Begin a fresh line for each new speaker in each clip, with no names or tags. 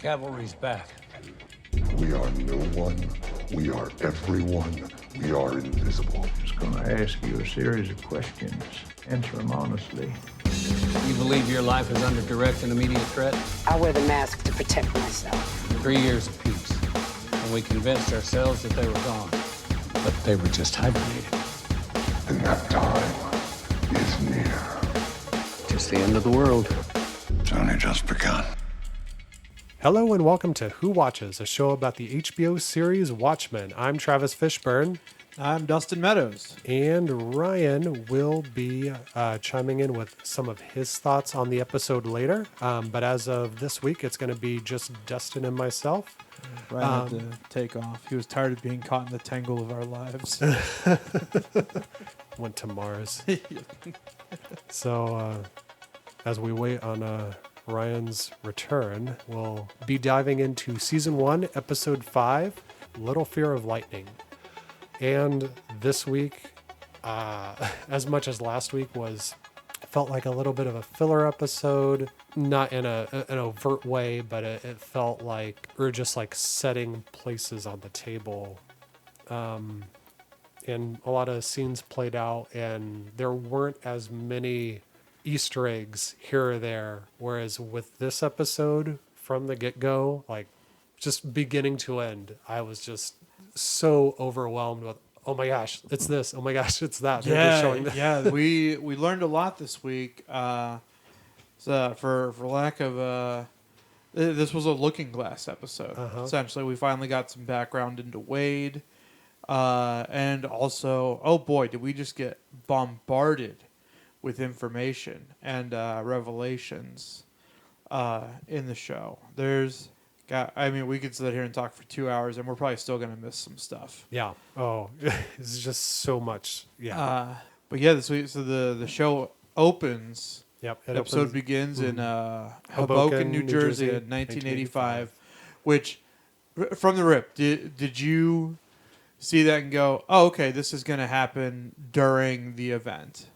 Cavalry's back.
We are no one. We are everyone. We are invisible.
Just gonna ask you a series of questions. Answer them honestly.
You believe your life is under direct and immediate threat?
I wear the mask to protect myself.
3 years of peace, and we convinced ourselves that they were gone. But they were just hibernating.
And that time is near.
Just the end of the world.
It's only just begun.
Hello and welcome to Who Watches, a show about the HBO series Watchmen. I'm Travis Fishburne.
I'm Dustin Meadows.
And Ryan will be chiming in with some of his thoughts on the episode later. But as of this week, it's going to be just Dustin and myself.
Ryan had to take off. He was tired of being caught in the tangle of our lives.
Went to Mars. So as we wait on Ryan's return, we'll be diving into Season 1, Episode 5, Little Fear of Lightning. And this week, as much as last week felt like a little bit of a filler episode, not in an overt way, but it felt like we were just like setting places on the table. And a lot of scenes played out, and there weren't as many Easter eggs here or there. Whereas with this episode, from the get-go, like just beginning to end, I was just so overwhelmed with, oh my gosh, it's this. Oh my gosh, it's that.
Yeah. We learned a lot this week. So for lack of this was a Looking Glass episode. Essentially, we finally got some background into Wade, and also, oh boy, did we just get bombarded with information and revelations in the show. We could sit here and talk for 2 hours, and we're probably still going to miss some stuff.
Yeah. Oh, it's just so much. Yeah.
But yeah, this week, so the show opens.
Yep.
The episode begins in Hoboken, New Jersey, in 1985. Which, from the rip, did you see that and go, oh, okay, this is going to happen during the event?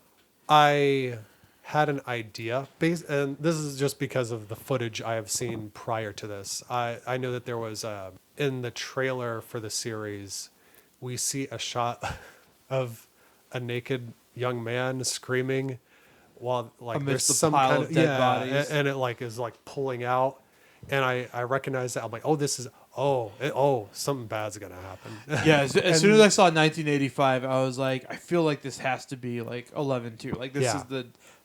I had an idea, and this is just because of the footage I have seen prior to this. I know that there was, in the trailer for the series, we see a shot of a naked young man screaming while like
amidst
there's
the
some
pile
kind
of dead bodies.
and it like is like pulling out, and I recognize that. I'm like, oh, this is something bad's gonna happen.
Yeah, as soon as I saw 1985, I was like, I feel like this has to be like 11/2. Like this is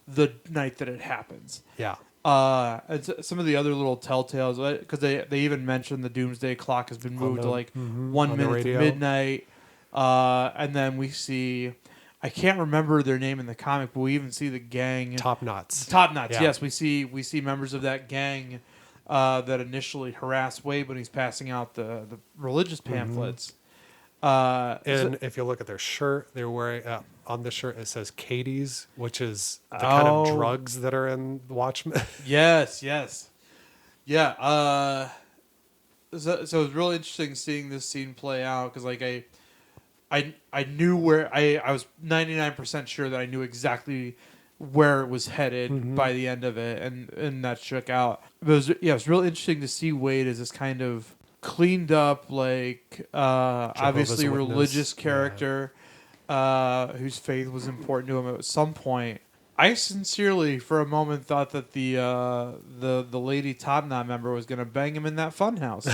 the night that it happens.
Yeah.
And some of the other little telltales, because they even mentioned the doomsday clock has been moved to like 1 minute to midnight. And then we see, I can't remember their name in the comic, but we even see the gang.
Top Knots.
Yeah. Yes, we see members of that gang that initially harassed Wade when he's passing out the religious pamphlets.
And if you look at their shirt, they're wearing on the shirt it says Katie's, which is the kind of drugs that are in Watchmen.
Yes. Yeah. So it was really interesting seeing this scene play out because like I knew where I was 99% sure that I knew exactly where it was headed by the end of it, and that shook out. But it was really interesting to see Wade as this kind of cleaned up, like obviously religious character whose faith was important to him at some point. I sincerely, for a moment, thought that the lady Top Knot member was going to bang him in that funhouse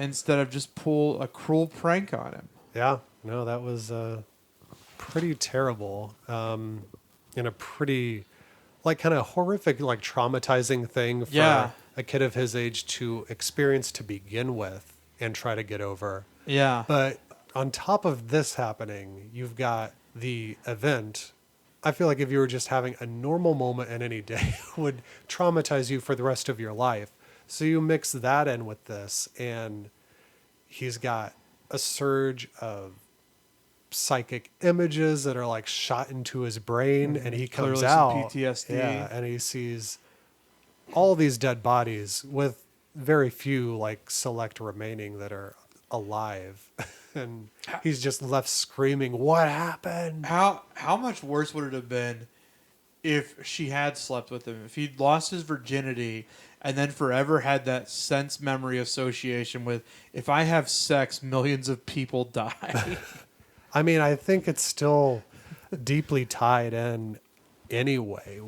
instead of just pull a cruel prank on him.
Yeah, no, that was pretty terrible. And a pretty, like, kind of horrific, like, traumatizing thing for a kid of his age to experience to begin with and try to get over.
Yeah.
But on top of this happening, you've got the event. I feel like if you were just having a normal moment in any day, it would traumatize you for the rest of your life. So you mix that in with this, and he's got a surge of psychic images that are like shot into his brain, and he comes
Clearly
out
some PTSD.
and he sees all these dead bodies with very few like select remaining that are alive. And he's just left screaming, what happened?
How much worse would it have been if she had slept with him, if he'd lost his virginity and then forever had that sense memory association with, if I have sex, millions of people die.
I mean, I think it's still deeply tied in anyway.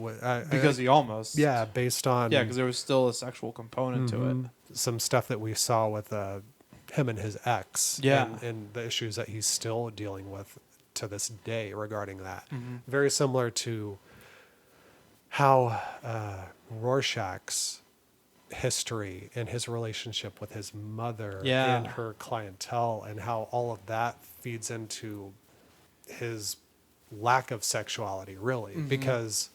Because he almost.
Yeah, based on
Yeah, because there was still a sexual component to it.
some stuff that we saw with him and his ex.
Yeah.
And the issues that he's still dealing with to this day regarding that.
Mm-hmm.
Very similar to how Rorschach's history and his relationship with his mother
Yeah.
and her clientele, and how all of that feeds into his lack of sexuality, really, because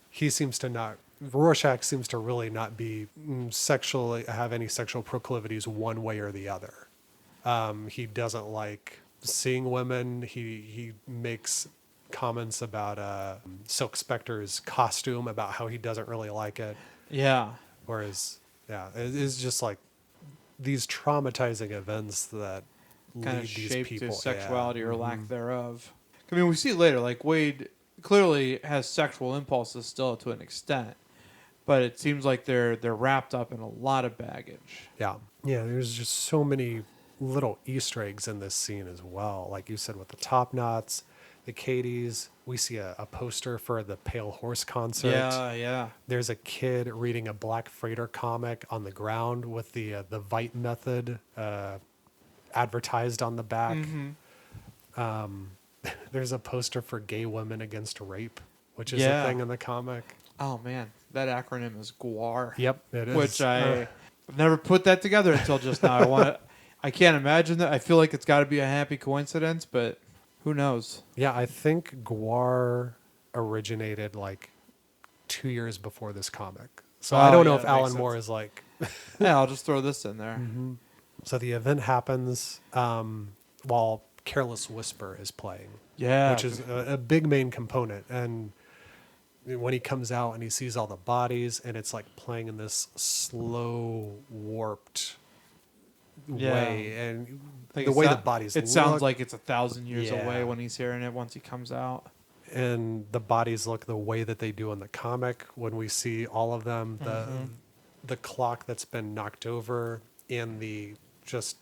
he seems to not, Rorschach seems to really not be sexually, have any sexual proclivities one way or the other. He doesn't like seeing women. He makes comments about Silk Spectre's costume, about how he doesn't really like it.
Yeah.
Whereas, yeah, it's just like these traumatizing events that
Kind
lead
of
these
shaped
people.
his sexuality
yeah.
or lack thereof. I mean, we see later, like, Wade clearly has sexual impulses still to an extent, but it seems like they're wrapped up in a lot of baggage.
Yeah. Yeah, there's just so many little Easter eggs in this scene as well. Like you said, with the top knots, the Katies, we see a poster for the Pale Horse concert.
Yeah.
There's a kid reading a Black Freighter comic on the ground with the Vite method advertised on the back. There's a poster for Gay Women Against Rape, which is a thing in the comic.
Oh, man. That acronym is GWAR.
Yep, it is.
Which I've never put that together until just now. I can't imagine that. I feel like it's got to be a happy coincidence, but who knows?
Yeah, I think GWAR originated like 2 years before this comic. So I don't know if
that makes
Alan
sense.
Moore is like...
Yeah, I'll just throw this in there.
So the event happens while Careless Whisper is playing.
Yeah.
Which is a big main component. And when he comes out and he sees all the bodies, and it's like playing in this slow, warped way. And
Like
the
it
way
sou-
the bodies
It
look,
sounds like it's 1,000 years
Yeah.
away when he's hearing it once he comes out.
and the bodies look the way that they do in the comic when we see all of them. The clock that's been knocked over and the just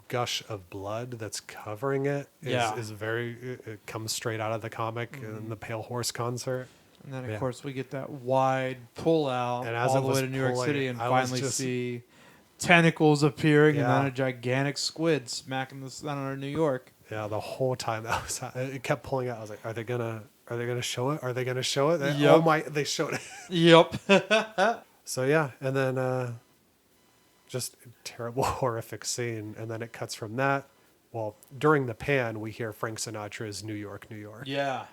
gush of blood that's covering it is very, it comes straight out of the comic in the Pale Horse concert.
And then, of
Yeah.
course, we get that wide pull out
And as
all
it
the
was
way to New York
pulling,
City and
I was
finally
just-
see tentacles appearing and
Yeah.
then a gigantic squid smacking the center of New York.
Yeah, the whole time it kept pulling out. I was like, are they gonna show it? Are they gonna show it?
Yep.
Oh my, they showed it.
Yep.
So yeah, and then just a terrible, horrific scene, and then it cuts from that. Well, during the pan, we hear Frank Sinatra's "New York, New York,"
Yeah.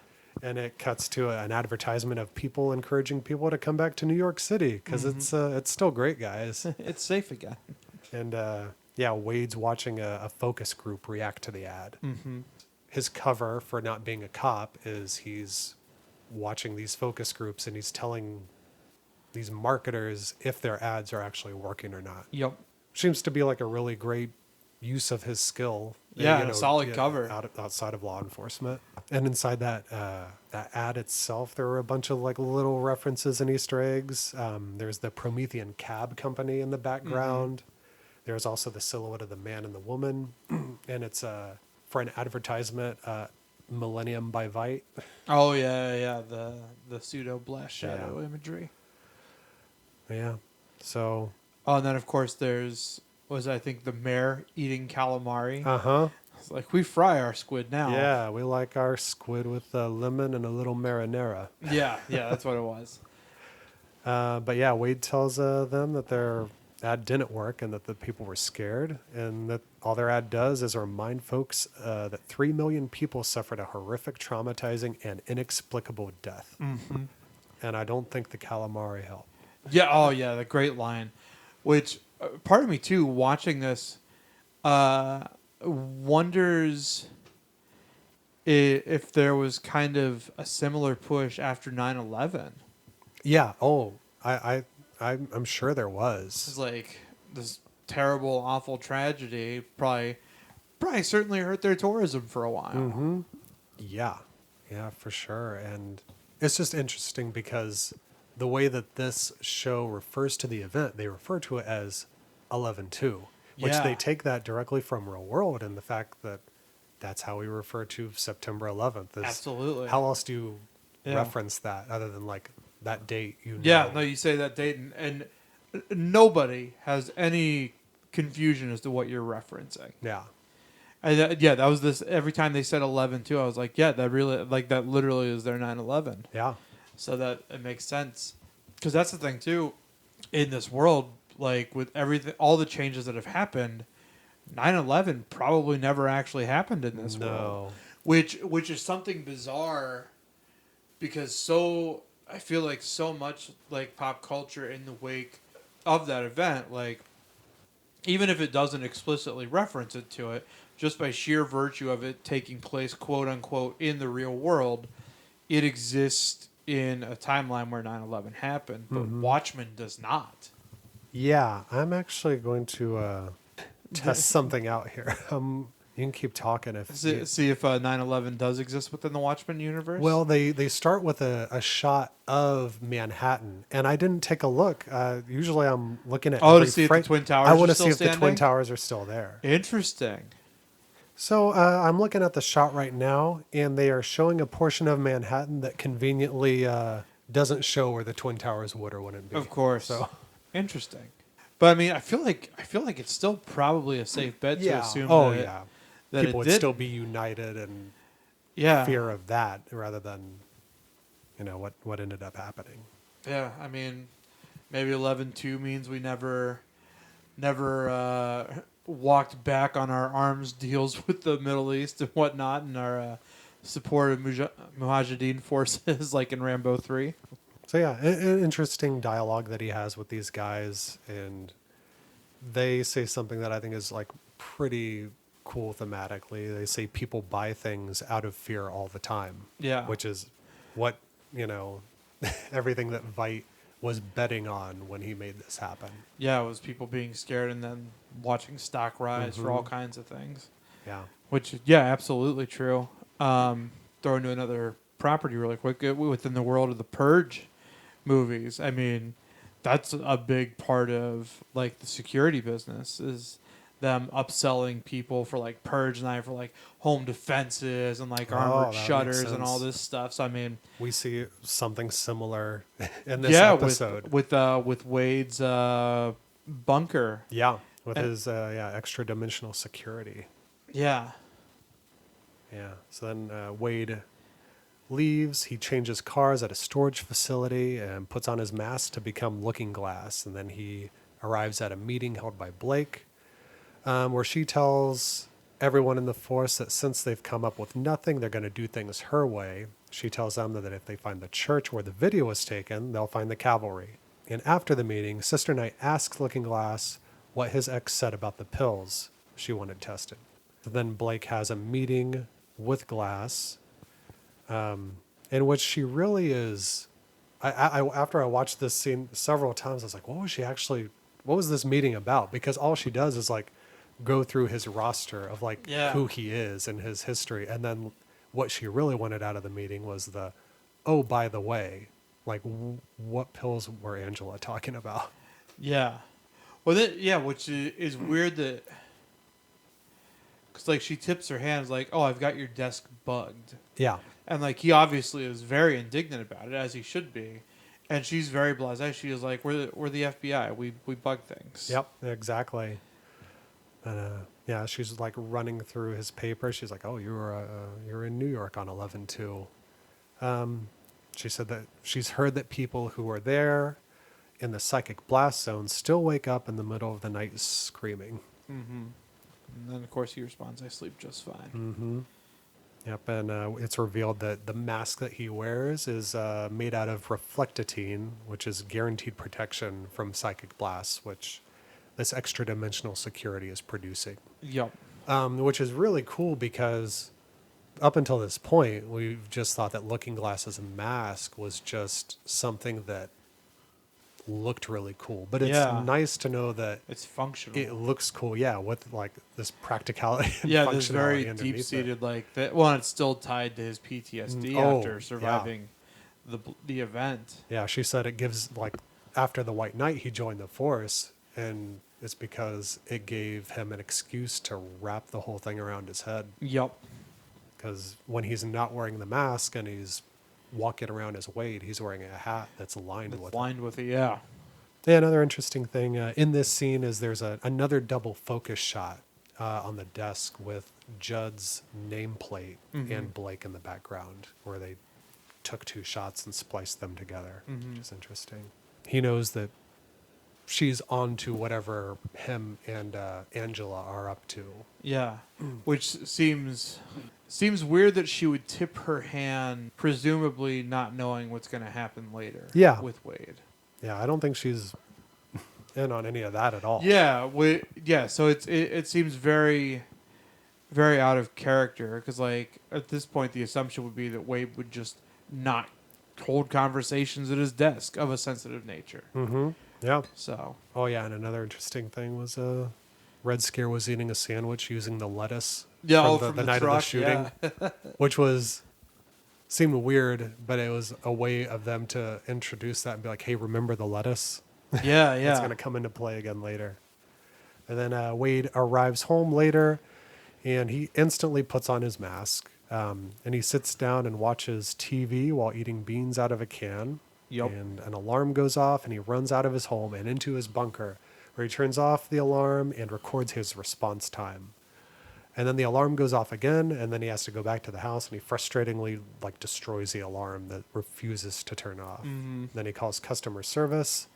and it cuts to an advertisement of people encouraging people to come back to New York City because it's still great, guys.
It's safe again.
And yeah, Wade's watching a focus group react to the ad. His cover for not being a cop is he's watching these focus groups and he's telling these marketers if their ads are actually working or not.
Yep.
Seems to be like a really great use of his skill.
Yeah, and a solid cover.
Outside of law enforcement. And inside that that ad itself, there were a bunch of like little references and Easter eggs. There's the Promethean Cab Company in the background. There's also the silhouette of the man and the woman. And it's for an advertisement, Millennium by Vite.
Oh, yeah. The pseudo blast shadow imagery.
Yeah. So.
Oh, and then, of course, I think the mayor eating calamari.
Uh-huh.
It's like, we fry our squid now.
Yeah, we like our squid with lemon and a little marinara.
Yeah, that's what it was.
But yeah, Wade tells them that their ad didn't work and that the people were scared, and that all their ad does is remind folks that 3 million people suffered a horrific, traumatizing, and inexplicable death. And I don't think the calamari helped.
Yeah, oh yeah, the great line. Which, part of me too, watching this, wonders if there was kind of a similar push after 9/11.
Yeah. Oh, I'm sure there was.
It's like this terrible, awful tragedy probably certainly hurt their tourism for a while.
Yeah, for sure. And It's just interesting because the way that this show refers to the event, they refer to it as 11/2, which
Yeah.
they take that directly from real world, and the fact that that's how we refer to September 11th. Is
Absolutely.
How else do you
Yeah.
reference that other than like that date?
Yeah, no, you say that date, and nobody has any confusion as to what you're referencing.
Yeah.
And that was this. Every time they said 11/2, I was like, yeah, that really, like, that literally is their 9/11.
Yeah.
So that it makes sense, because that's the thing too, in this world, like with everything, all the changes that have happened, 9/11 probably never actually happened in this world, which is something bizarre, because I feel like so much like pop culture in the wake of that event, like even if it doesn't explicitly reference it to it, just by sheer virtue of it taking place, quote unquote, in the real world, it exists in a timeline where 9/11 happened, but Watchmen does not.
Yeah, I'm actually going to test something out here. You can keep talking if
See if 9/11 does exist within the Watchmen universe.
Well, they start with a shot of Manhattan, and I didn't take a look. Usually, I'm looking at
to see if the Twin Towers
I want
are
to
still
see if the Twin
standing?
Towers are still there.
Interesting.
So I'm looking at the shot right now, and they are showing a portion of Manhattan that conveniently doesn't show where the Twin Towers would or wouldn't be.
Of course.
So
Interesting. But I mean, I feel like it's still probably a safe bet to assume that
people
it
would
did.
still be united and
Yeah.
fear of that rather than what ended up happening.
Yeah, I mean, maybe 11/2 means we never walked back on our arms deals with the Middle East and whatnot, and our support of Mujahideen forces, like in Rambo 3.
So yeah, an interesting dialogue that he has with these guys, and they say something that I think is like pretty cool thematically. They say people buy things out of fear all the time.
Yeah.
Which is what, everything that Veidt was betting on when he made this happen.
Yeah, it was people being scared and then watching stock rise for all kinds of things.
Yeah.
Which, yeah, absolutely true. Throw into another property really quick. Within the world of the Purge movies, I mean, that's a big part of like the security business, is them upselling people for like Purge night, for like home defenses and like armored
that
shutters
makes
and all
sense.
this stuff. So I mean,
We see something similar in this episode.
with Wade's bunker.
Yeah. With his extra dimensional security.
Yeah.
Yeah. So then Wade leaves. He changes cars at a storage facility and puts on his mask to become Looking Glass. And then he arrives at a meeting held by Blake, where she tells everyone in the force that since they've come up with nothing, they're going to do things her way. She tells them that if they find the church where the video was taken, they'll find the cavalry. And after the meeting, Sister Night asks Looking Glass what his ex said about the pills she wanted tested. Then Blake has a meeting with Glass, in which she really is. After I watched this scene several times, I was like, what was this meeting about? Because all she does is like go through his roster of like who he is and his history. And then what she really wanted out of the meeting was by the way, like what pills were Angela talking about?
Yeah. Well, which is weird that, because like she tips her hands like, "Oh, I've got your desk bugged."
Yeah.
And like he obviously is very indignant about it, as he should be, and she's very blasé. She is like, "We're the FBI. We bug things."
Yep. Exactly. And she's like running through his papers. She's like, "Oh, you're in New York on 11/2." She said that she's heard that people who are there in the psychic blast zone still wake up in the middle of the night screaming.
Mm-hmm. And then, of course, he responds, "I sleep just fine."
Mm-hmm. Yep, and it's revealed that the mask that he wears is made out of reflectitine, which is guaranteed protection from psychic blasts, which this extra dimensional security is producing.
Yep.
Which is really cool because up until this point, we've just thought that Looking Glass's mask was just something that looked really cool. But it's nice to know that
it's functional.
It looks cool, with like this practicality and
this very
functionality
deep-seated
it.
like that. Well, it's still tied to his PTSD after surviving the event.
Yeah, she said it gives, like, after the White Knight, he joined the Force, and it's because it gave him an excuse to wrap the whole thing around his head.
Yep.
Because when he's not wearing the mask and he's walking around as Wade, he's wearing a hat that's lined with it.
Lined with it, yeah.
Yeah, another interesting thing in this scene is there's another double focus shot on the desk with Judd's nameplate and Blake in the background, where they took two shots and spliced them together, which is interesting. He knows that she's on to whatever him and Angela are up to.
Yeah, which seems weird that she would tip her hand, presumably not knowing what's going to happen later.
Yeah.
With Wade.
Yeah, I don't think she's in on any of that at all.
Yeah, so it seems very, very out of character because, like, at this point, the assumption would be that Wade would just not hold conversations at his desk of a sensitive nature.
Mm-hmm. Yeah.
So.
Oh yeah, and another interesting thing was Red Scare was eating a sandwich using the lettuce from the night
truck,
of the shooting, which seemed weird, but it was a way of them to introduce that and be like, "Hey, remember the lettuce?"
Yeah,
It's going to come into play again later. And then Wade arrives home later, and he instantly puts on his mask, and he sits down and watches TV while eating beans out of a can.
Yep.
And an alarm goes off, and he runs out of his home and into his bunker, where he turns off the alarm and records his response time. And then the alarm goes off again, and then he has to go back to the house, and he frustratingly destroys the alarm that refuses to turn off. Then he calls customer service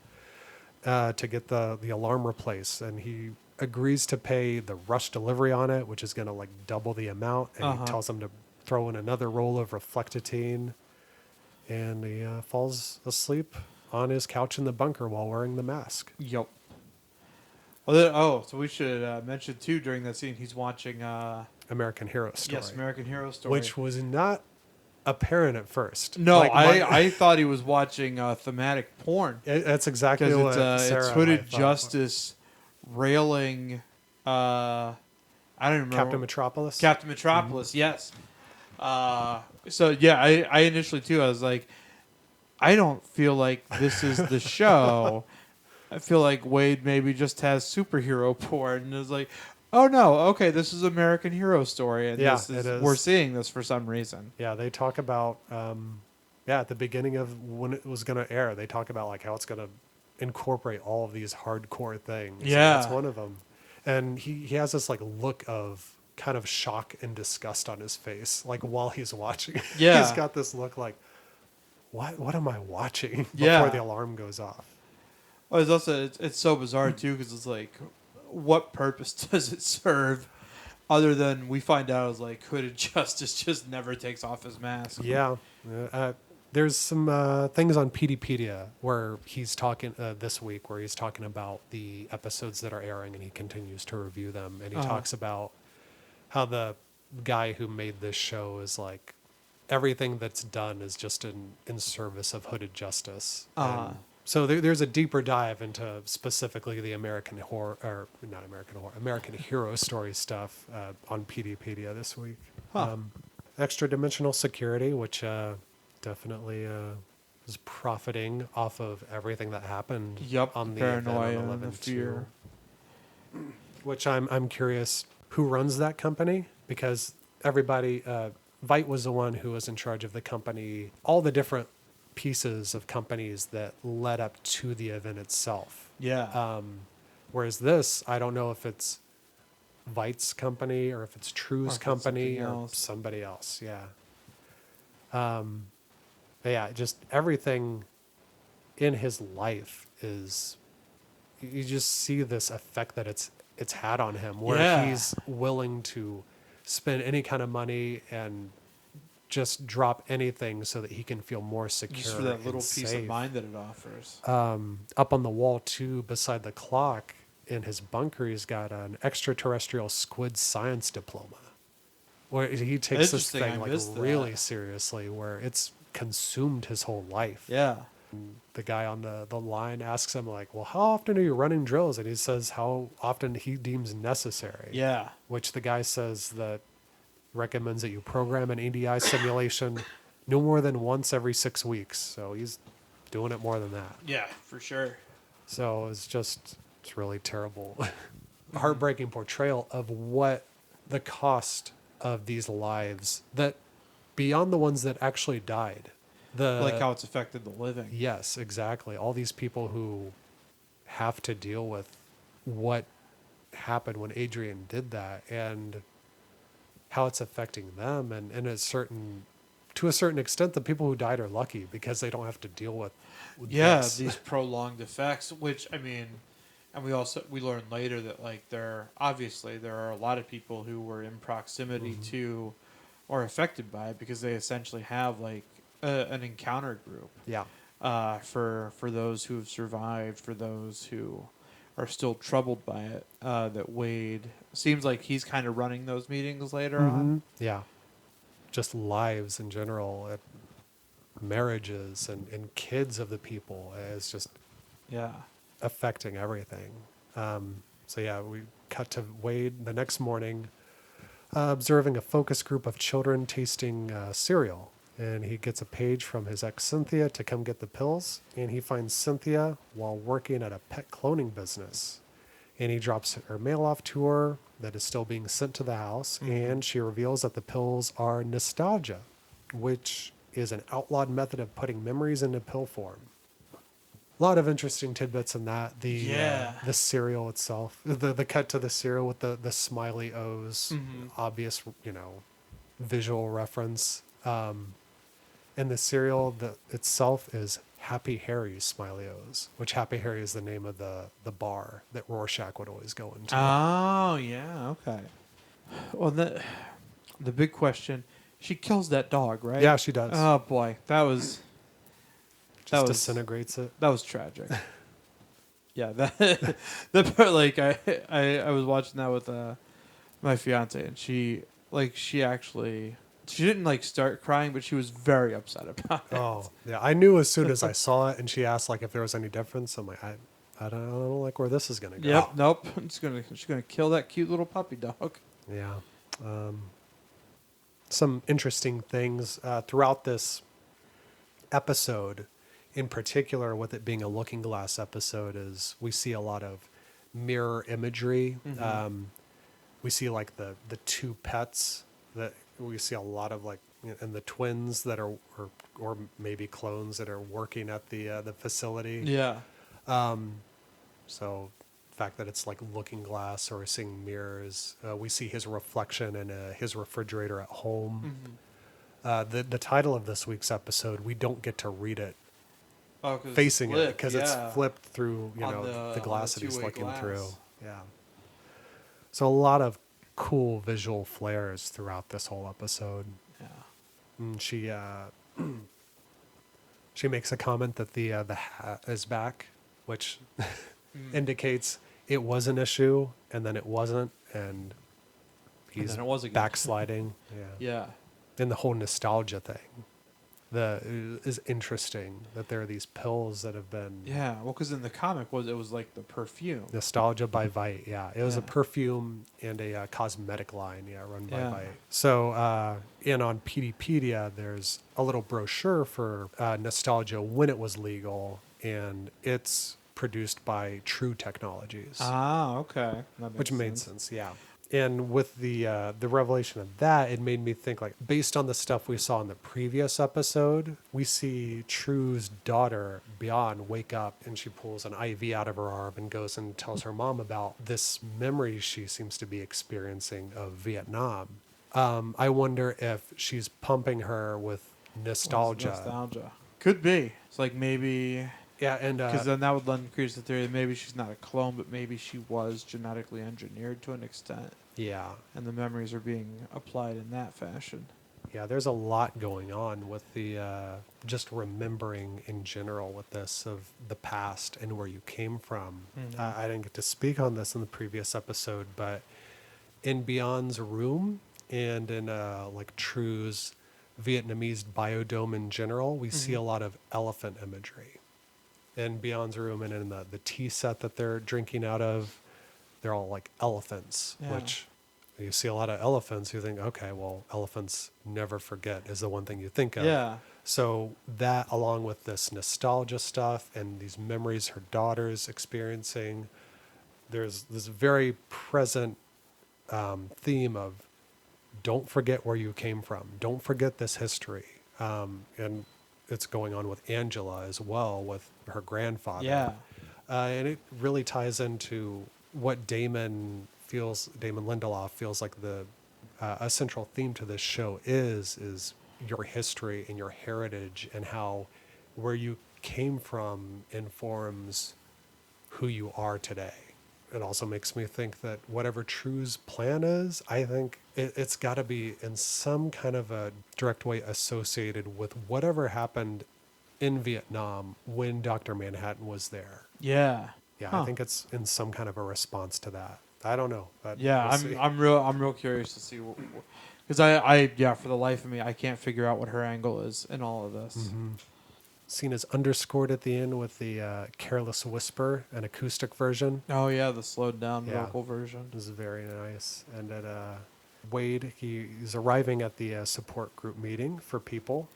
to get the alarm replaced, and he agrees to pay the rush delivery on it, which is going to double the amount, and he tells him to throw in another roll of reflectitine, and he falls asleep on his couch in the bunker while wearing the mask.
Yep. So we should mention too, during that scene, he's watching
American Hero Story.
Yes, American Hero Story,
which was not apparent at first.
No, I thought he was watching thematic porn.
That's exactly what Sarah
it's Hooded Justice railing. I don't remember.
Captain Metropolis.
Captain Metropolis, yes. So yeah, I initially too, I was like, I don't feel like this is the show. I feel like Wade maybe just has superhero porn, and is like, oh no, okay, this is American Hero Story, and
it is.
We're seeing this for some reason.
Yeah, they talk about at the beginning of when it was going to air, they talk about how it's going to incorporate all of these hardcore things.
Yeah,
and that's one of them. And he has this look of kind of shock and disgust on his face, while he's watching.
Yeah,
he's got this look what am I watching before the alarm goes off.
Oh, it's also it's so bizarre too, because it's what purpose does it serve, other than we find out is Hooded Justice just never takes off his mask.
Yeah, there's some things on PDpedia where he's talking this week, where he's talking about the episodes that are airing, and he continues to review them, and he talks about how the guy who made this show is everything that's done is just in service of Hooded Justice. So there's a deeper dive into specifically the American Hero Story stuff on PDpedia this week. Extra Dimensional Security, which definitely is profiting off of everything that happened on the
paranoia
event on
and the fear.
11/2. Which I'm curious who runs that company, because everybody, Veidt was the one who was in charge of the company, all the different pieces of companies that led up to the event itself.
Yeah.
Whereas this, I don't know if it's Veidt's company or if it's True's company or somebody else. Yeah. But yeah, just everything in his life is, you just see this effect that it's had on him, where he's willing to spend any kind of money and just drop anything so that he can feel more secure.
Just for that little
and
peace
safe.
of mind that it offers.
Up on the wall too, beside the clock in his bunker, he's got an extraterrestrial squid science diploma, where he takes this thing really seriously, where it's consumed his whole life.
Yeah.
The guy on the line asks him well, how often are you running drills? And he says how often he deems necessary.
Yeah.
Which the guy says that recommends that you program an EDI simulation no more than once every 6 weeks. So he's doing it more than that.
Yeah, for sure.
So it's really terrible. Heartbreaking portrayal of what the cost of these lives that beyond the ones that actually died.
Like how it's affected the living.
Yes, exactly. All these people who have to deal with what happened when Adrien did that and how it's affecting them. And to a certain extent, the people who died are lucky because they don't have to deal with this.
These prolonged effects, which, I mean, and we learned later that, like, there are a lot of people who were in proximity to or affected by it because they essentially have, like, an encounter group.
Yeah.
For those who have survived, for those who are still troubled by it, that Wade seems like he's kind of running those meetings later on.
Yeah. Just lives in general, marriages and kids of the people is just
Yeah.
affecting everything. We cut to Wade the next morning, observing a focus group of children tasting cereal. And he gets a page from his ex Cynthia to come get the pills. And he finds Cynthia while working at a pet cloning business. And he drops her mail off to her that is still being sent to the house. And she reveals that the pills are nostalgia, which is an outlawed method of putting memories into pill form. A lot of interesting tidbits in that. The cereal itself, the cut to the cereal with the smiley O's, obvious, visual reference. And the cereal itself is Happy Harry's Smiley O's, which Happy Harry is the name of the bar that Rorschach would always go into.
Oh, yeah, okay. Well, the big question, she kills that dog, right?
Yeah, she does.
Oh, boy. That was
disintegrates it.
That was tragic. Yeah, that part, like, I was watching that with my fiance, and she didn't, like, start crying, but she was very upset about it.
Oh, yeah. I knew as soon as I saw it, and she asked, like, if there was any difference. I'm like, I don't like where this is going to go.
Yep, nope. She's gonna kill that cute little puppy dog.
Yeah. Some interesting things throughout this episode, in particular, with it being a Looking Glass episode, is we see a lot of mirror imagery. We see, like, the two pets that we see a lot of, like, and the twins that are or maybe clones that are working at the facility.
Yeah.
So the fact that it's like Looking Glass or seeing mirrors, we see his reflection in his refrigerator at home. The title of this week's episode, we don't get to read it facing it because it's flipped through the glass that he's looking through. Yeah. So a lot of cool visual flares throughout this whole episode.
Yeah.
And she makes a comment that the hat is back, which indicates it was an issue and then it wasn't, and he's
then it was again.
backsliding.
Yeah.
And the whole nostalgia thing is interesting that there are these pills that have been
Yeah, well, because in the comic it was like the perfume.
Nostalgia by Vite. Yeah, it was a perfume and a cosmetic line. Yeah, run by Vite. So, and on PDpedia, there's a little brochure for Nostalgia when it was legal, and it's produced by True Technologies.
Ah, okay.
Which made sense. Yeah. And with the revelation of that, it made me think, like, based on the stuff we saw in the previous episode, we see True's daughter, Beyond, wake up and she pulls an IV out of her arm and goes and tells her mom about this memory she seems to be experiencing of Vietnam. I wonder if she's pumping her with nostalgia.
Nostalgia. Could be. It's like maybe...
Yeah, and
because then that would lend credence to the theory that maybe she's not a clone, but maybe she was genetically engineered to an extent.
Yeah.
And the memories are being applied in that fashion.
Yeah, there's a lot going on with the just remembering in general with this of the past and where you came from. I didn't get to speak on this in the previous episode, but in Beyond's room and in like True's Vietnamese biodome in general, we see a lot of elephant imagery. In Beyond's room and in the tea set that they're drinking out of, they're all like elephants, which You see a lot of elephants, you think, okay, well, elephants never forget is the one thing you think of.
Yeah.
So that, along with this nostalgia stuff and these memories her daughter's experiencing, there's this very present theme of don't forget where you came from. Don't forget this history. And it's going on with Angela as well, with her grandfather.
Yeah.
And it really ties into what Damon Lindelof feels like the a central theme to this show is your history and your heritage, and how where you came from informs who you are today. It also makes me think that whatever True's plan is, I think it's got to be in some kind of a direct way associated with whatever happened in Vietnam when Dr. Manhattan was there.
Yeah.
Yeah,
Huh.
I think it's in some kind of a response to that. I don't know, but
Yeah,
we'll see.
I'm real curious to see because I for the life of me I can't figure out what her angle is in all of this.
Mm-hmm. Scene is underscored at the end with the Careless Whisper, an acoustic version.
Oh yeah, the slowed down
Yeah.
vocal version.
This is very nice. And at Wade, he's arriving at the support group meeting for people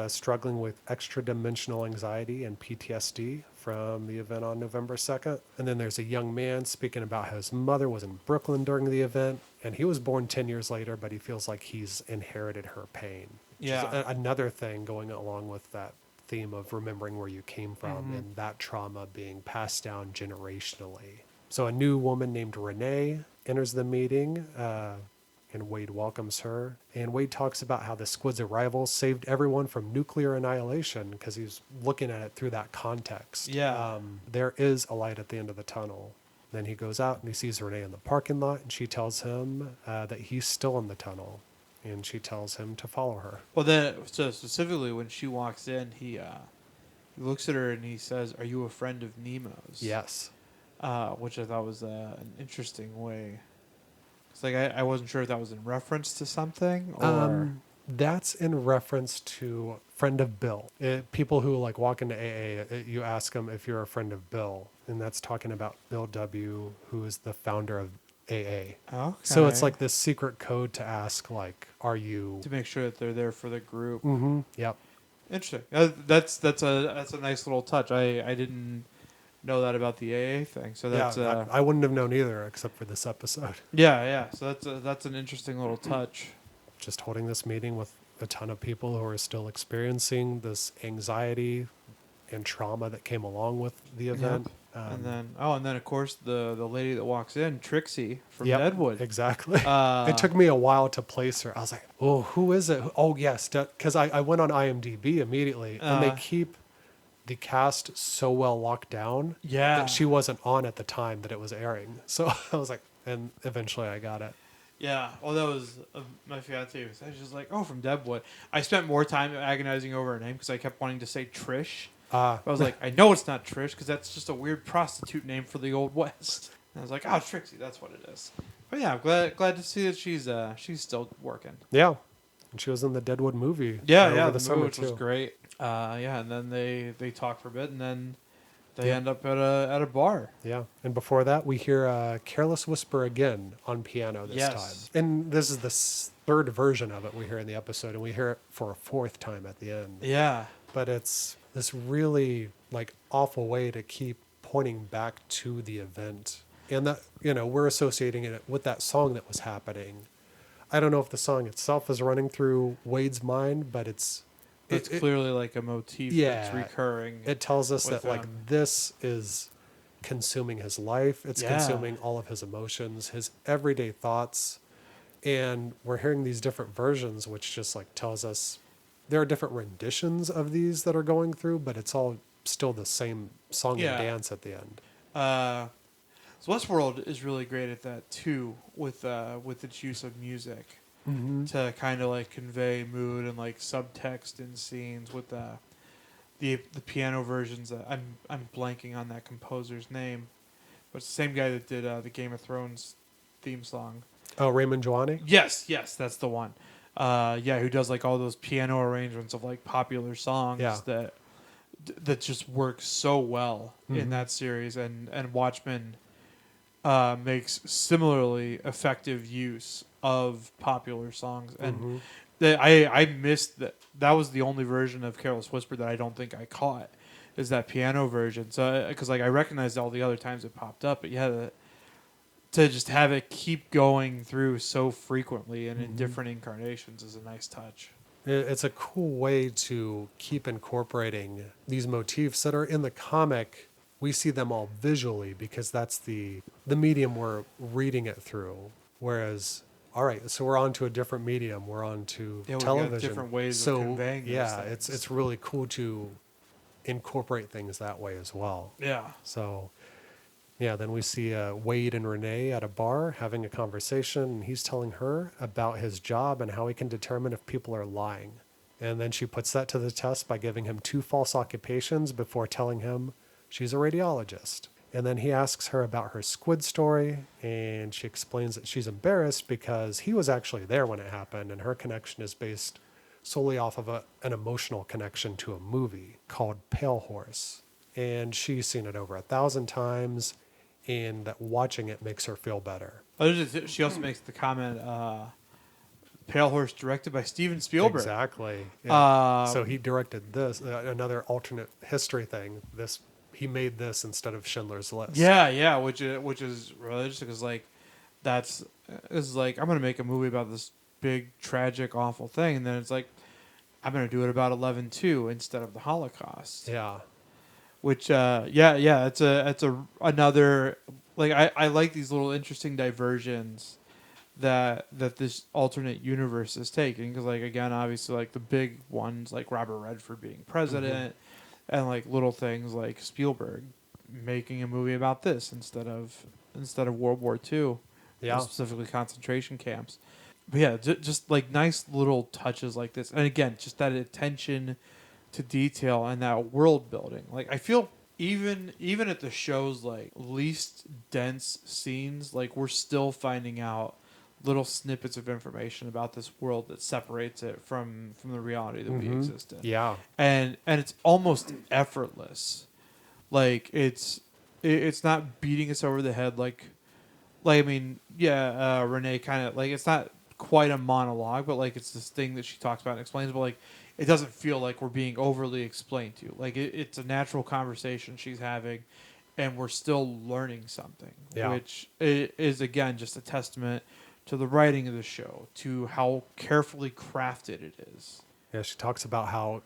struggling with extra-dimensional anxiety and PTSD from the event on November 2nd. And then there's a young man speaking about how his mother was in Brooklyn during the event, and he was born 10 years later, but he feels like he's inherited her pain. Which is another thing going along with that theme of remembering where you came from and that trauma being passed down generationally. So a new woman named Renee enters the meeting, and Wade welcomes her. And Wade talks about how the squid's arrival saved everyone from nuclear annihilation, because he's looking at it through that context.
Yeah.
There is a light at the end of the tunnel. Then he goes out and he sees Renee in the parking lot, and she tells him that he's still in the tunnel. And she tells him to follow her.
Well, then so specifically when she walks in, he looks at her and he says, "Are you a friend of Nemo's?"
Yes.
Which I thought was an interesting way. It's like I wasn't sure if that was in reference to something or.
That's in reference to friend of Bill. People who like walk into AA, you ask them if you're a friend of Bill, and that's talking about Bill W., who is the founder of AA.
Okay.
So it's like this secret code to ask, like, are you?
to make sure that they're there for the group.
Mm-hmm. Yep.
Interesting. That's a nice little touch. I didn't know that about the AA thing. So that's
Yeah, I wouldn't have known either, except for this episode.
yeah. So that's an interesting little touch.
Just holding this meeting with a ton of people who are still experiencing this anxiety and trauma that came along with the event.
And then of course the lady that walks in, Trixie from
Yep,
Deadwood.
Exactly. It took me a while to place her. I was like, oh, who is it? Oh, yes. Because I went on IMDb immediately, and they keep the cast so well locked down
Yeah.
that she wasn't on at the time that it was airing. So I was like, and eventually I got it.
Yeah. Well, that was my fiance. Was just like, oh, from Deadwood. I spent more time agonizing over her name because I kept wanting to say Trish. I was like, I know it's not Trish because that's just a weird prostitute name for the Old West. And I was like, oh, Trixie, that's what it is. But yeah, I'm glad to see that she's still working.
Yeah. And she was in the Deadwood movie.
Yeah,
over
the
summer,
movie, which was
too.
great. And then they talk for a bit, and then they end up at a bar.
Yeah. And before that, we hear Careless Whisper again on piano this
Yes.
time. And this is the third version of it we hear in the episode, and we hear it for a fourth time at the end.
Yeah.
But it's this really like awful way to keep pointing back to the event. And that, we're associating it with that song that was happening. I don't know if the song itself is running through Wade's mind, but it's
Clearly like a motif that's recurring.
It tells us that
with
like this is consuming his life. It's
Yeah.
consuming all of his emotions, his everyday thoughts. And we're hearing these different versions, which just like tells us there are different renditions of these that are going through, but it's all still the same song
Yeah.
and dance at the end.
So Westworld is really great at that too, with its use of music to kind of like convey mood and like subtext in scenes. With the piano versions, I'm blanking on that composer's name, but it's the same guy that did the Game of Thrones theme song.
Oh, Raymond Joanne?
Yes, that's the one. Who does like all those piano arrangements of like popular songs that just work so well in that series, and Watchmen makes similarly effective use of popular songs, and I missed that. That was the only version of Careless Whisper that I don't think I caught, is that piano version. So because like I recognized all the other times it popped up, but yeah, to just have it keep going through so frequently and in different incarnations is a nice touch.
It's a cool way to keep incorporating these motifs that are in the comic. We see them all visually because that's the medium we're reading it through. Whereas, all right, so we're on to a different medium. We're on to
Yeah, we've got
television.
different ways of
so
conveying those
yeah,
things.
it's really cool to incorporate things that way as well.
Yeah.
So, yeah, then we see Wade and Renee at a bar having a conversation, and he's telling her about his job and how he can determine if people are lying. And then she puts that to the test by giving him 2 false occupations before telling him she's a radiologist. And then he asks her about her squid story, and she explains that she's embarrassed because he was actually there when it happened, and her connection is based solely off of an emotional connection to a movie called Pale Horse. And she's seen it over 1,000 times, and that watching it makes her feel better.
She also makes the comment, Pale Horse directed by Steven Spielberg.
Exactly. Yeah. So he directed this, another alternate history thing. He made this instead of Schindler's List.
Yeah, which is religious because it's like I'm gonna make a movie about this big tragic awful thing, and then it's like I'm gonna do it about 11/2 instead of the Holocaust.
Yeah.
Which it's another, like I like these little interesting diversions that this alternate universe is taking, because like again obviously like the big ones like Robert Redford being president. And like little things like Spielberg making a movie about this instead of World War II,
Yeah.
specifically concentration camps. But yeah, just like nice little touches like this, and again, just that attention to detail and that world building. Like I feel even at the show's like least dense scenes, like we're still finding out little snippets of information about this world that separates it from the reality that we exist in.
Yeah.
And it's almost effortless. Like it's not beating us over the head like I mean, Renee kind of like, it's not quite a monologue, but like it's this thing that she talks about and explains, but like it doesn't feel like we're being overly explained to. Like it's a natural conversation she's having, and we're still learning something, which is again just a testament to the writing of the show, to how carefully crafted it is.
Yeah, she talks about how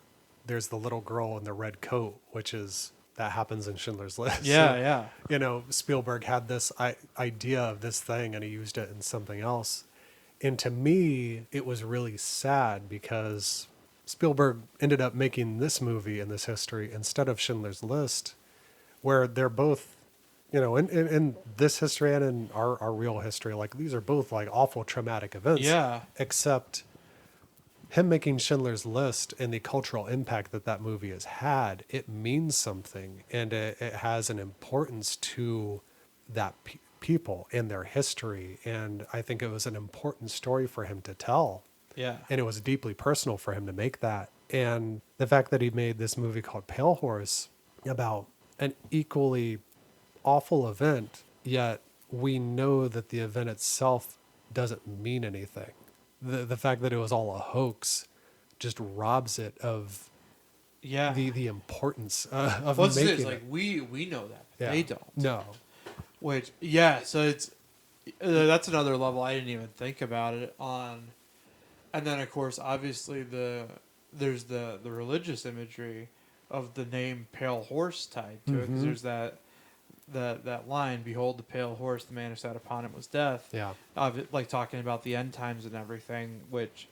there's the little girl in the red coat, that happens in Schindler's List.
Yeah.
You know, Spielberg had this idea of this thing and he used it in something else. And to me, it was really sad because Spielberg ended up making this movie in this history instead of Schindler's List, where they're both, you know, in this history and in our real history, like these are both like awful traumatic events.
Yeah.
Except him making Schindler's List and the cultural impact that movie has had, it means something, and it has an importance to that people and their history. And I think it was an important story for him to tell.
Yeah.
And it was deeply personal for him to make that. And the fact that he made this movie called Pale Horse about an equally awful event, yet we know that the event itself doesn't mean anything. The fact that it was all a hoax just robs it of the importance of making it.
Like we know that, but they don't.
No.
Which so it's that's another level I didn't even think about it on. And then of course obviously there's the religious imagery of the name Pale Horse tied to it, because there's that line, "Behold the pale horse, the man who sat upon it was death."
Yeah.
Like talking about the end times and everything, which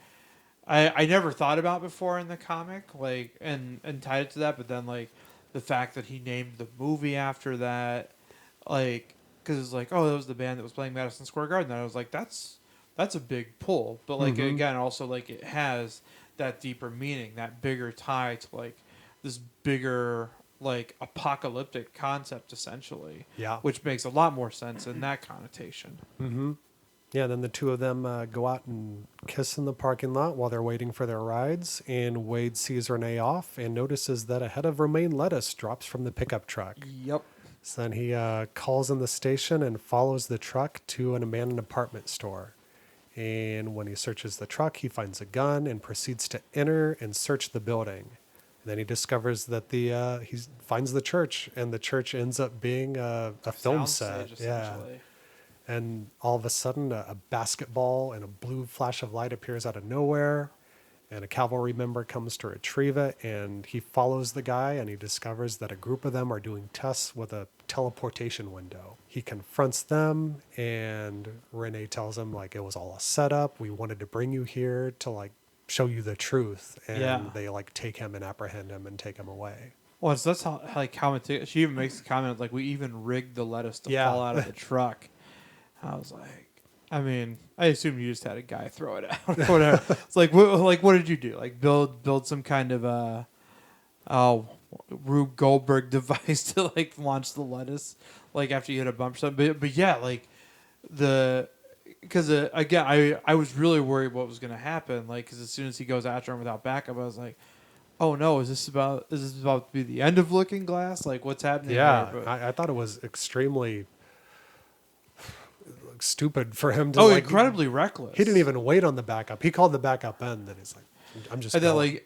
I never thought about before in the comic, like and tied it to that. But then like the fact that he named the movie after that, like because it's like, oh, that was the band that was playing Madison Square Garden. And I was like, that's a big pull. But like again, also like it has that deeper meaning, that bigger tie to like this bigger like apocalyptic concept essentially, which makes a lot more sense in that connotation.
Yeah, then the two of them go out and kiss in the parking lot while they're waiting for their rides, and Wade sees Renee off and notices that a head of romaine lettuce drops from the pickup truck.
Yep.
So then he calls in the station and follows the truck to an abandoned apartment store. And when he searches the truck, he finds a gun and proceeds to enter and search the building. And then he discovers that he finds the church, and the church ends up being a film set.
Soundstage,
Yeah.
essentially.
And all of a sudden, a basketball and a blue flash of light appears out of nowhere, and a cavalry member comes to retrieve it, and he follows the guy, and he discovers that a group of them are doing tests with a teleportation window. He confronts them, and Renee tells him, like, it was all a setup. We wanted to bring you here to, like, show you the truth. And
Yeah.
they, like, take him and apprehend him and take him away.
Well, so that's how like she even makes the comment like we even rigged the lettuce to
Yeah.
fall out of the truck. I was like, I mean, I assume you just had a guy throw it out or whatever. It's like, what did you do? Like build some kind of Rube Goldberg device to like launch the lettuce, like after you hit a bump or something. But yeah, like because again, I was really worried what was going to happen. Like, because as soon as he goes after him without backup, I was like, oh no, is this about to be the end of Looking Glass? Like, what's happening?
Yeah,
here? But,
I thought it was extremely stupid for him to
incredibly reckless.
He didn't even wait on the backup. He called the backup in. Then he's like, I'm just
And then
going.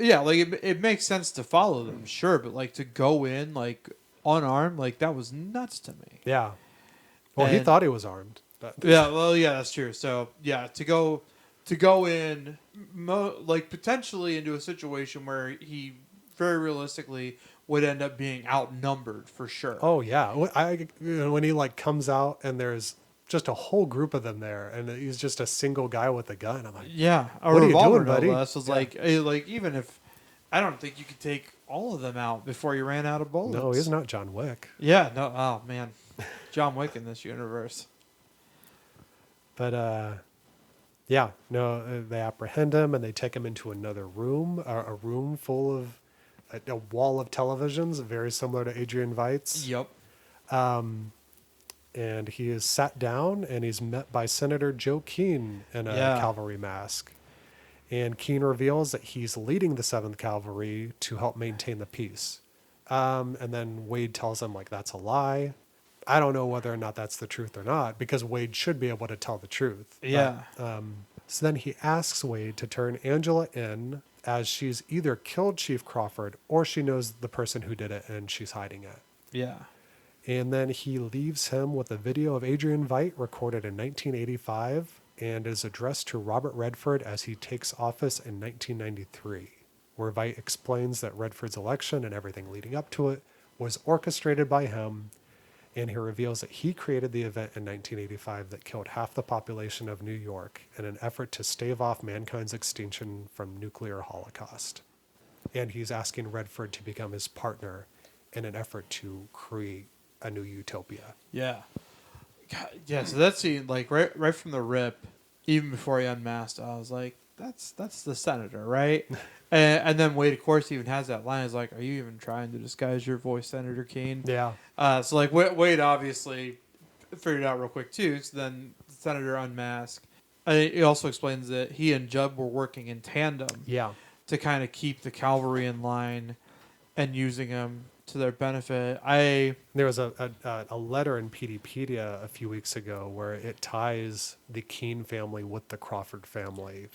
it makes sense to follow them, sure, but like to go in like unarmed, like that was nuts to me.
Yeah. Well, he
And-
thought he was armed. But
Yeah, well, yeah, that's true. So yeah, to go in like potentially into a situation where he very realistically would end up being outnumbered for sure.
Oh yeah, when he like comes out and there's just a whole group of them there, and he's just a single guy with a gun. I'm like,
Yeah, a
What are you
revolver,
doing, buddy?
no less, was
Yeah.
like even if I don't think you could take all of them out before you ran out of bullets.
no, he's not John Wick.
Yeah, no. Oh man, John Wick in this universe.
But yeah, no, they apprehend him and they take him into another room, a room full of a wall of televisions, very similar to Adrian Veitz's.
Yep.
And he is sat down and he's met by Senator Joe Keane in a
Yeah.
cavalry mask. And Keane reveals that he's leading the 7th Cavalry to help maintain the peace. And then Wade tells him, like, that's a lie. I don't know whether or not that's the truth or not, because Wade should be able to tell the truth.
Yeah.
So then he asks Wade to turn Angela in, as she's either killed Chief Crawford or she knows the person who did it and she's hiding it.
Yeah.
And then he leaves him with a video of Adrian Veidt recorded in 1985 and is addressed to Robert Redford as he takes office in 1993, where Veidt explains that Redford's election and everything leading up to it was orchestrated by him, and he reveals that he created the event in 1985 that killed half the population of New York in an effort to stave off mankind's extinction from nuclear holocaust. And he's asking Redford to become his partner in an effort to create a new utopia.
Yeah. God, yeah. So that scene, like right from the rip, even before he unmasked, I was like, that's the senator, right? and then Wade, of course, even has that line. He's like, are you even trying to disguise your voice, Senator Keane?
Yeah.
So like Wade obviously figured it out real quick too. So then the senator unmasked. And he also explains that he and Judd were working in tandem.
Yeah.
To kind of keep the cavalry in line and using them to their benefit.
There was a letter in PDpedia a few weeks ago where it ties the Keane family with the Crawford family.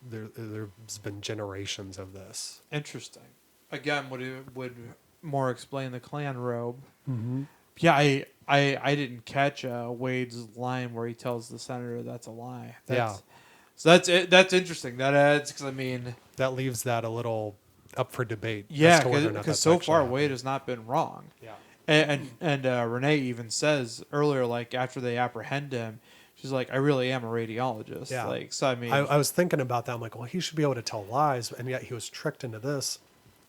There's been generations of this.
Interesting. Again, would more explain the clan robe.
Mm-hmm.
Yeah, I didn't catch Wade's line where he tells the senator that's a lie. So that's it. That's interesting. That adds, because I mean,
that leaves that a little up for debate.
Yeah,
because
because so far Wade has not been wrong.
Yeah.
And Renee even says earlier, like after they apprehend him, she's like, I really am a radiologist.
Yeah.
Like, so I mean,
I was thinking about that. I'm like, well, he should be able to tell lies, and yet he was tricked into this.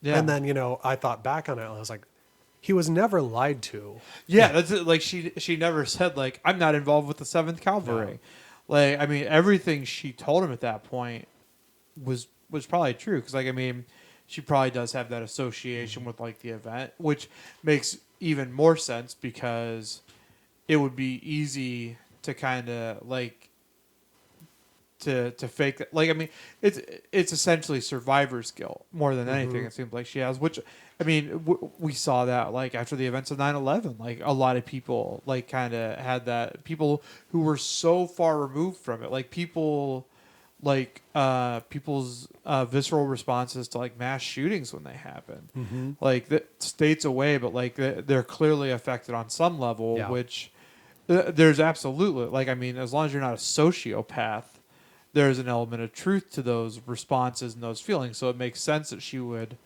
yeah.
And then, I thought back on it, and I was like, he was never lied to.
Yeah, that's it. Like she never said like I'm not involved with the 7th Cavalry. Like I mean everything she told him at that point was probably true, because like I mean she probably does have that association with like the event, which makes even more sense because it would be easy to kind of like to fake that. Like, I mean, it's essentially survivor's guilt more than anything. It seems like she has, which, I mean, we saw that like after the events of 9/11, like a lot of people like kind of had that, people who were so far removed from it, like people like people's visceral responses to like mass shootings when they happen, like the states away, but like they're clearly affected on some level, which there's absolutely, like, I mean, as long as you're not a sociopath, there's an element of truth to those responses and those feelings. So it makes sense that she would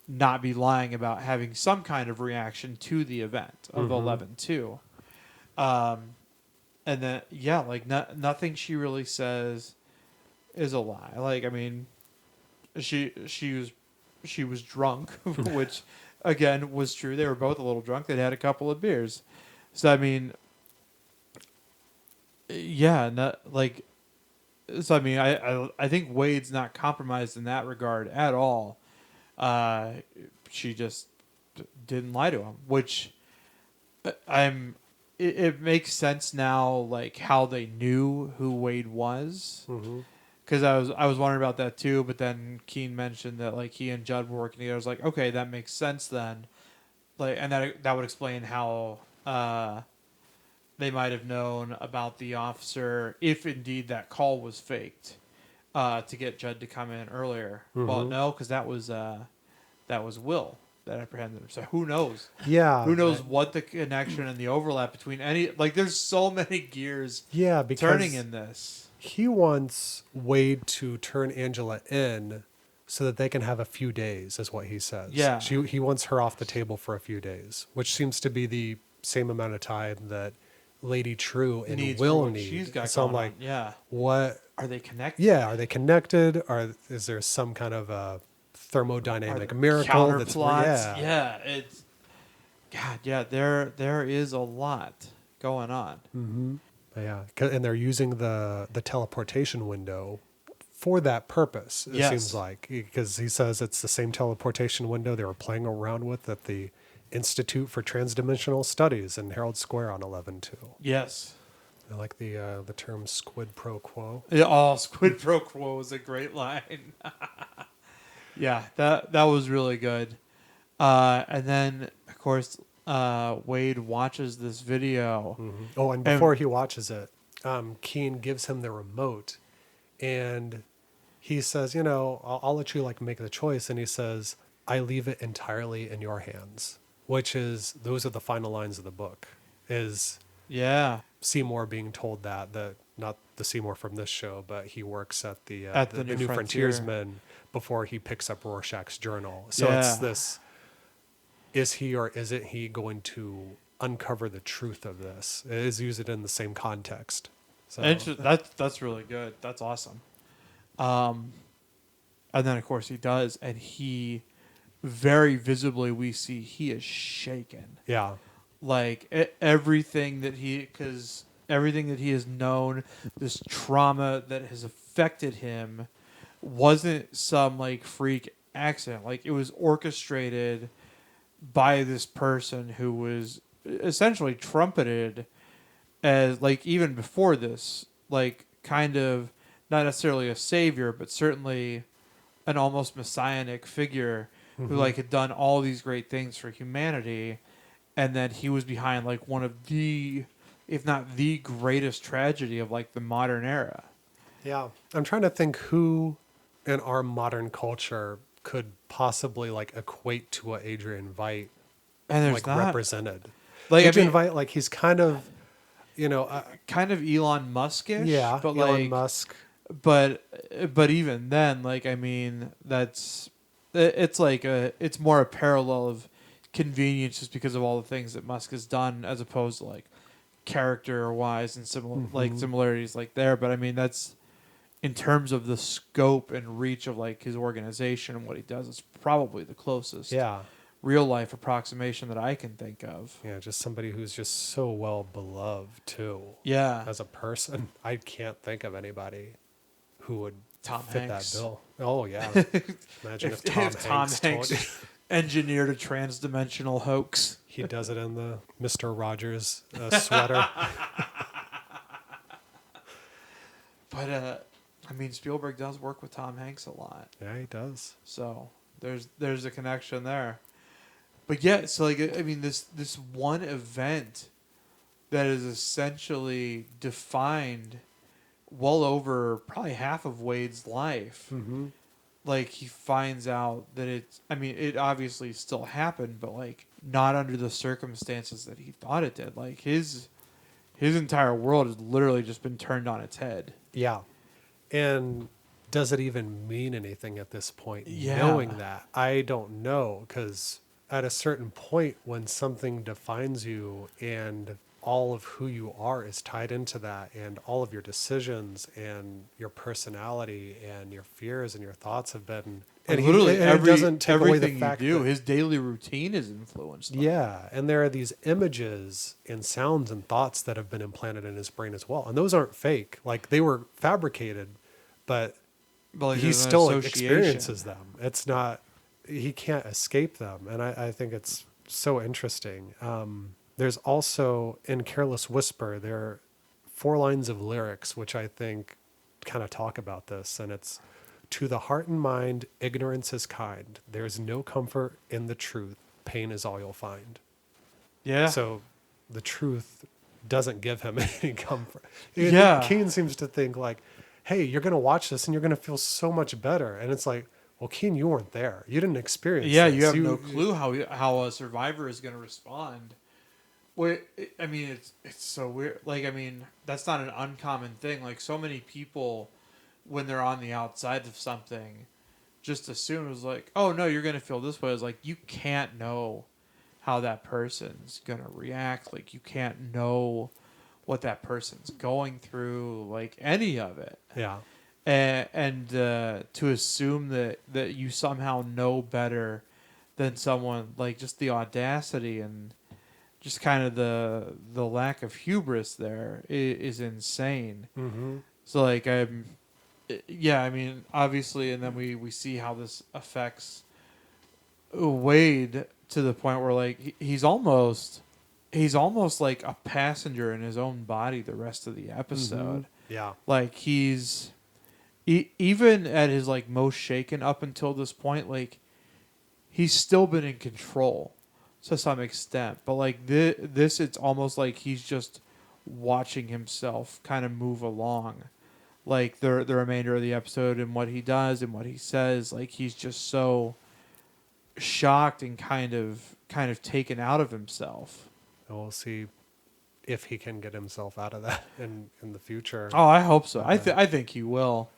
not be lying about having some kind of reaction to the event of 11/2. And then, yeah, like nothing she really says is a lie. Like, I mean, she was drunk, which again was true. They were both a little drunk. They'd had a couple of beers. So, I mean, yeah, not like. So I mean, I think Wade's not compromised in that regard at all. She just didn't lie to him, which it makes sense now, like how they knew who Wade was. Because I was wondering about that too, but then Keen mentioned that like he and Judd were working together. I was like, okay, that makes sense then. Like, and that would explain how they might have known about the officer if indeed that call was faked to get Judd to come in earlier. Well, no, because that was Will that apprehended him. So who knows?
Yeah.
Who knows what the connection and the overlap between any, like, there's so many gears
because
turning in this.
He wants Wade to turn Angela in so that they can have a few days, is what he says.
Yeah.
He wants her off the table for a few days, which seems to be the same amount of time that Lady True and
Needs
Will
for what
need.
she's got
So I'm
going
like,
on. Yeah.
what?
Are they connected?
Yeah, are they connected? Or is there some kind of a thermodynamic miracle that's
counterplots? Yeah, it's God. Yeah, there is a lot going on.
Yeah, and they're using the teleportation window for that purpose. It
Yes.
seems like, because he says it's the same teleportation window they were playing around with at the Institute for Transdimensional Studies in Herald Square on 11/2.
Yes.
I like the term squid pro quo.
Yeah, squid pro quo was a great line. Yeah, that was really good. And then, of course, Wade watches this video.
Oh, and before he watches it, Keen gives him the remote, and he says, I'll let you like make the choice. And he says, I leave it entirely in your hands, which is, those are the final lines of the book, is
Yeah.
Seymour being told that not the Seymour from this show, but he works at the
New Frontier.
Frontiersman before he picks up Rorschach's journal. So
Yeah.
it's this, is he or isn't he going to uncover the truth of this? It is use it in the same context. So
That's really good. That's awesome. And then, of course, he does, and he very visibly, we see he is shaken.
yeah.
Like everything that he has known, this trauma that has affected him, wasn't some like freak accident. Like, it was orchestrated by this person who was essentially trumpeted as, like, even before this, like, kind of not necessarily a savior, but certainly an almost messianic figure who like had done all these great things for humanity. And then he was behind like one of the, if not the greatest tragedy of like the modern era.
Yeah. I'm trying to think who in our modern culture could possibly like equate to what Adrien Veidt
And there's
like
not.
represented.
Like,
Adrien Veidt, like he's kind of,
kind of Elon Musk-ish.
yeah,
But
Elon
like,
Musk.
But even then, like, I mean, it's more a parallel of convenience just because of all the things that Musk has done, as opposed to like character wise and similarities like there. But I mean, that's in terms of the scope and reach of like his organization and what he does, it's probably the closest real life approximation that I can think of.
Yeah, just somebody who's just so well beloved too.
Yeah.
As a person, I can't think of anybody who would
Tom
fit
Hanks.
that bill. Oh yeah. Imagine if Tom Hanks
engineered a trans-dimensional hoax.
he does it in the Mr. Rogers sweater.
But I mean, Spielberg does work with Tom Hanks a lot,
Yeah, he does.
so there's a connection there. But yeah, so like I mean, this one event that is essentially defined well over probably half of Wade's life.
Mm-hmm.
Like he finds out that it obviously still happened, but like not under the circumstances that he thought it did. Like his entire world has literally just been turned on its head.
Yeah. And does it even mean anything at this point?
Yeah.
Knowing that, I don't know, because at a certain point when something defines you and all of who you are is tied into that, and all of your decisions and your personality and your fears and your thoughts have been, and
Literally
it doesn't take away the
everything
fact
you do,
that,
his daily routine is influenced. By
yeah, and there are these images and sounds and thoughts that have been implanted in his brain as well, and those aren't fake. Like they were fabricated, but
like,
he
there's an
still
association.
experiences them. It's not, he can't escape them, and I think it's so interesting. There's also in Careless Whisper, there are 4 lines of lyrics which I think kind of talk about this, and it's, to the heart and mind, ignorance is kind. There's no comfort in the truth. Pain is all you'll find.
Yeah.
So the truth doesn't give him any comfort.
Yeah.
Keen seems to think like, hey, you're going to watch this and you're going to feel so much better. And it's like, well, Keen, you weren't there. You didn't experience
Yeah,
this.
you have no clue how a survivor is going to respond. Well, I mean, it's so weird. Like, I mean, that's not an uncommon thing. Like, so many people, when they're on the outside of something, just assume it was like, oh, no, you're going to feel this way. It's like, you can't know how that person's going to react. Like, you can't know what that person's going through, like, any of it.
Yeah.
And to assume that you somehow know better than someone, like, just the audacity and just kind of the lack of hubris there is insane.
Mm-hmm.
So like I mean obviously, and then we see how this affects Wade to the point where like he's almost like a passenger in his own body the rest of the episode.
Mm-hmm. Yeah.
Like he's even at his like most shaken up until this point, like he's still been in control to some extent, but like this it's almost like he's just watching himself kind of move along, like the remainder of the episode and what he does and what he says. Like he's just so shocked and kind of taken out of himself.
And we'll see if he can get himself out of that in the future.
Oh, I hope so. I think he will,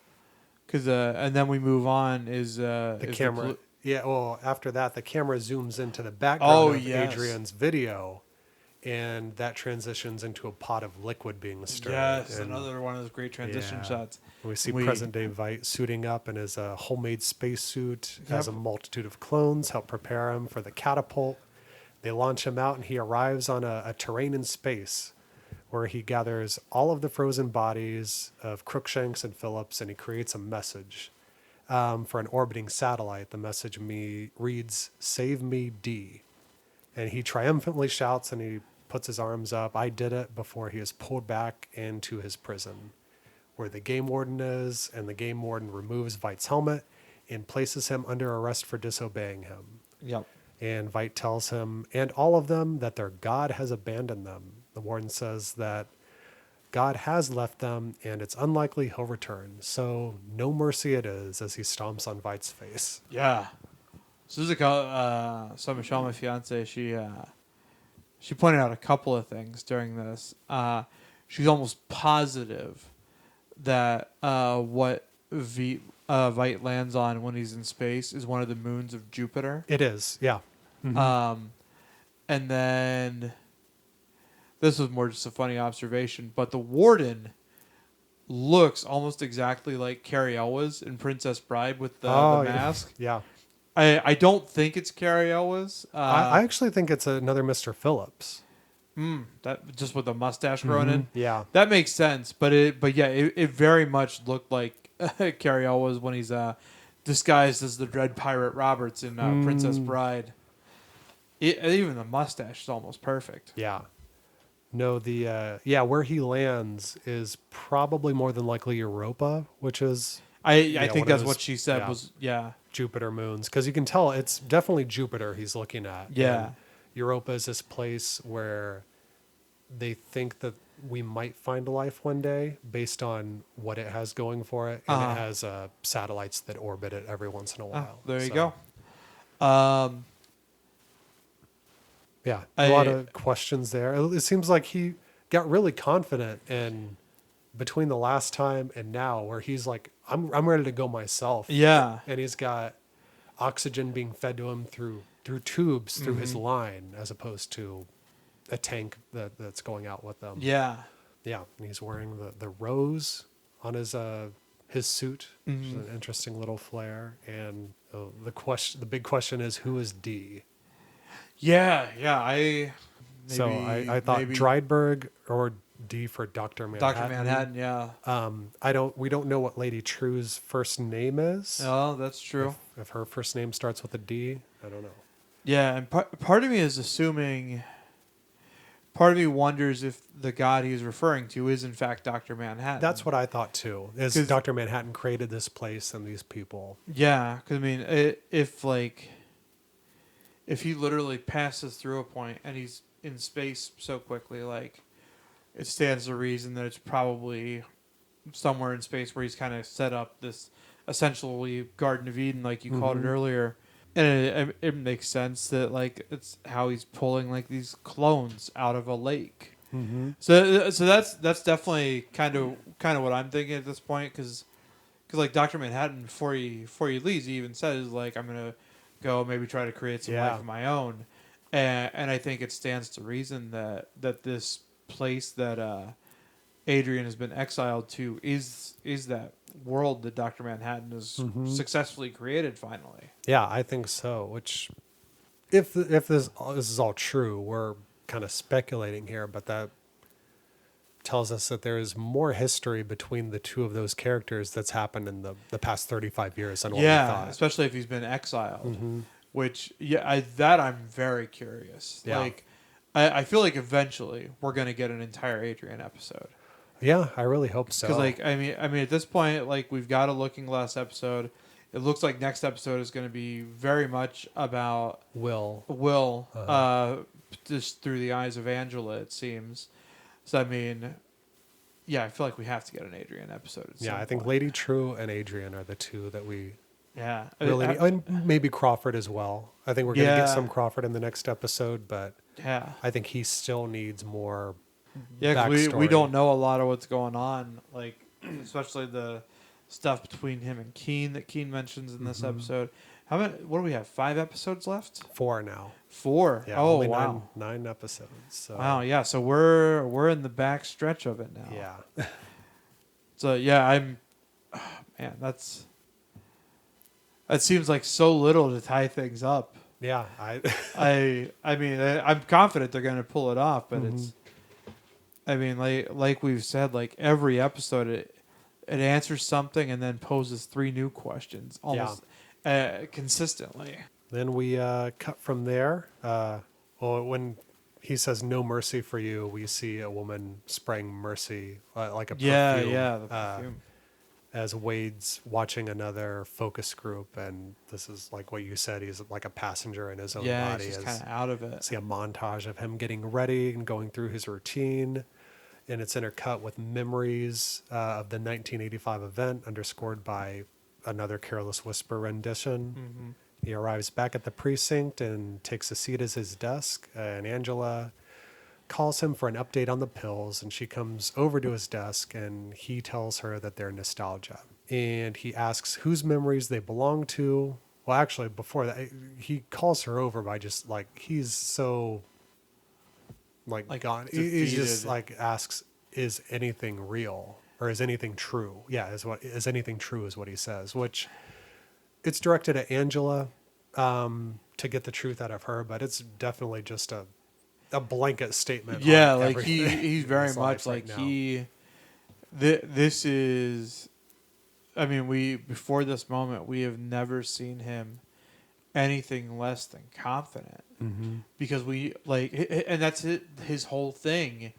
because and then we move on. The
camera. Yeah, well, after that, the camera zooms into the background of
yes.
Adrien's video, and that transitions into a pot of liquid being stirred.
Yes,
and
another one of those great transition
yeah.
shots.
We see present-day Veidt suiting up in his homemade spacesuit, as a multitude of clones help prepare him for the catapult. They launch him out, and he arrives on a terrain in space, where he gathers all of the frozen bodies of Crookshanks and Phillips, and he creates a message. For an orbiting satellite, the message reads, "Save me, D." And he triumphantly shouts and he puts his arms up. I did it, before he is pulled back into his prison, where the game warden is, and the game warden removes Veidt's helmet and places him under arrest for disobeying him.
Yep.
And Veidt tells him and all of them that their God has abandoned them. The warden says that God has left them, and it's unlikely he'll return. So no mercy it is, as he stomps on Veidt's face.
Yeah. Suzuka, so Michelle, my fiance, she pointed out a couple of things during this. She's almost positive that what Veidt lands on when he's in space is one of the moons of Jupiter.
It is, yeah. Mm-hmm.
And then this was more just a funny observation, but the warden looks almost exactly like Carrie Elwes in Princess Bride with the mask.
Yeah.
I don't think it's Carrie Elwes.
I actually think it's another Mr. Phillips.
That just with the mustache growing in.
Yeah.
That makes sense. But it very much looked like Carrie Elwes when he's disguised as the Dread Pirate Roberts in Princess Bride. Even the mustache is almost perfect.
Yeah. No, where he lands is probably more than likely Europa, which is
I think
one of
that's
those-
what she said
yeah,
was, yeah.
Jupiter moons, because you can tell it's definitely Jupiter he's looking at.
Yeah.
And Europa is this place where they think that we might find life one day based on what it has going for it, and it has satellites that orbit it every once in a while.
There you
So,
go.
Yeah, a lot of questions there. It seems like he got really confident in between the last time and now, where he's like, I'm ready to go myself.
Yeah.
And he's got oxygen being fed to him through tubes through his line, as opposed to a tank that's going out with them.
Yeah.
Yeah, and he's wearing the rose on his suit, which is an interesting little flair. And the big question is, who is D?
Yeah.
I thought Dryberg or D for Dr. Manhattan.
Dr. Manhattan, yeah.
We don't know what Lady True's first name is.
Oh, that's true.
If her first name starts with a D, I don't know.
Yeah, and part of me is assuming. Part of me wonders if the god he's referring to is in fact Dr. Manhattan.
That's what I thought too. Is Dr. Manhattan created this place and these people?
Yeah, because I mean, if he literally passes through a point and he's in space so quickly, like, it stands to reason that it's probably somewhere in space where he's kind of set up this essentially Garden of Eden, like you called it earlier. And it makes sense that, like, it's how he's pulling, like, these clones out of a lake. Mm-hmm. So that's definitely kind of what I'm thinking at this point, because like Dr. Manhattan, before he leaves, he even says, like, I'm gonna go maybe try to create some life of my own, and I think it stands to reason that this place that Adrien has been exiled to is that world that Dr. Manhattan has successfully created finally.
Yeah, I think so. Which, if this is all true, we're kind of speculating here, but that tells us that there is more history between the two of those characters that's happened in the past 35 years than what we thought.
Especially if he's been exiled. Which, I'm very curious.
Yeah.
Like, I feel like eventually we're gonna get an entire Adrien episode.
Yeah, I really hope so.
Because, like, I mean, at this point, like, we've got a Looking Glass episode. It looks like next episode is going to be very much about
Will,
just through the eyes of Angela, it seems. So, I mean, yeah, I feel like we have to get an Adrien episode.
Yeah, I think Lady True and Adrien are the two that we
really
need. And maybe Crawford as well. I think we're going to get some Crawford in the next episode, but I think he still needs more.
Yeah, because we don't know a lot of what's going on, like, especially the stuff between him and Keen that Keen mentions in this episode. How many? What do we have? 5 episodes left?
4 now.
4.
Yeah,
oh
only
wow,
9 episodes. So.
Wow, yeah. So we're in the back stretch of it now.
Yeah.
So yeah, man, that seems like so little to tie things up.
Yeah,
I mean, I'm confident they're going to pull it off, but it's. I mean, like we've said, like every episode, it answers something and then poses 3 new questions almost consistently.
Then we cut from there. When he says "no mercy for you," we see a woman spraying mercy like a perfume.
the perfume.
As Wade's watching another focus group, and this is like what you said, he's like a passenger in his own body.
He's just kind of out of it.
See a montage of him getting ready and going through his routine, and it's intercut with memories of the 1985 event, underscored by another Careless Whisper rendition. He arrives back at the precinct and takes a seat at his desk, and Angela calls him for an update on the pills, and she comes over to his desk and he tells her that they're nostalgia, and he asks whose memories they belong to. Well, actually, before that, he calls her over by just like, he's so like gone. He just like asks, is anything real or is anything true? Yeah, is anything true is what he says, which it's directed at Angela to get the truth out of her, but it's definitely just a blanket statement.
Yeah, like he's very much like this is. I mean, before this moment, we have never seen him anything less than confident, because we like, and that's it. His whole thing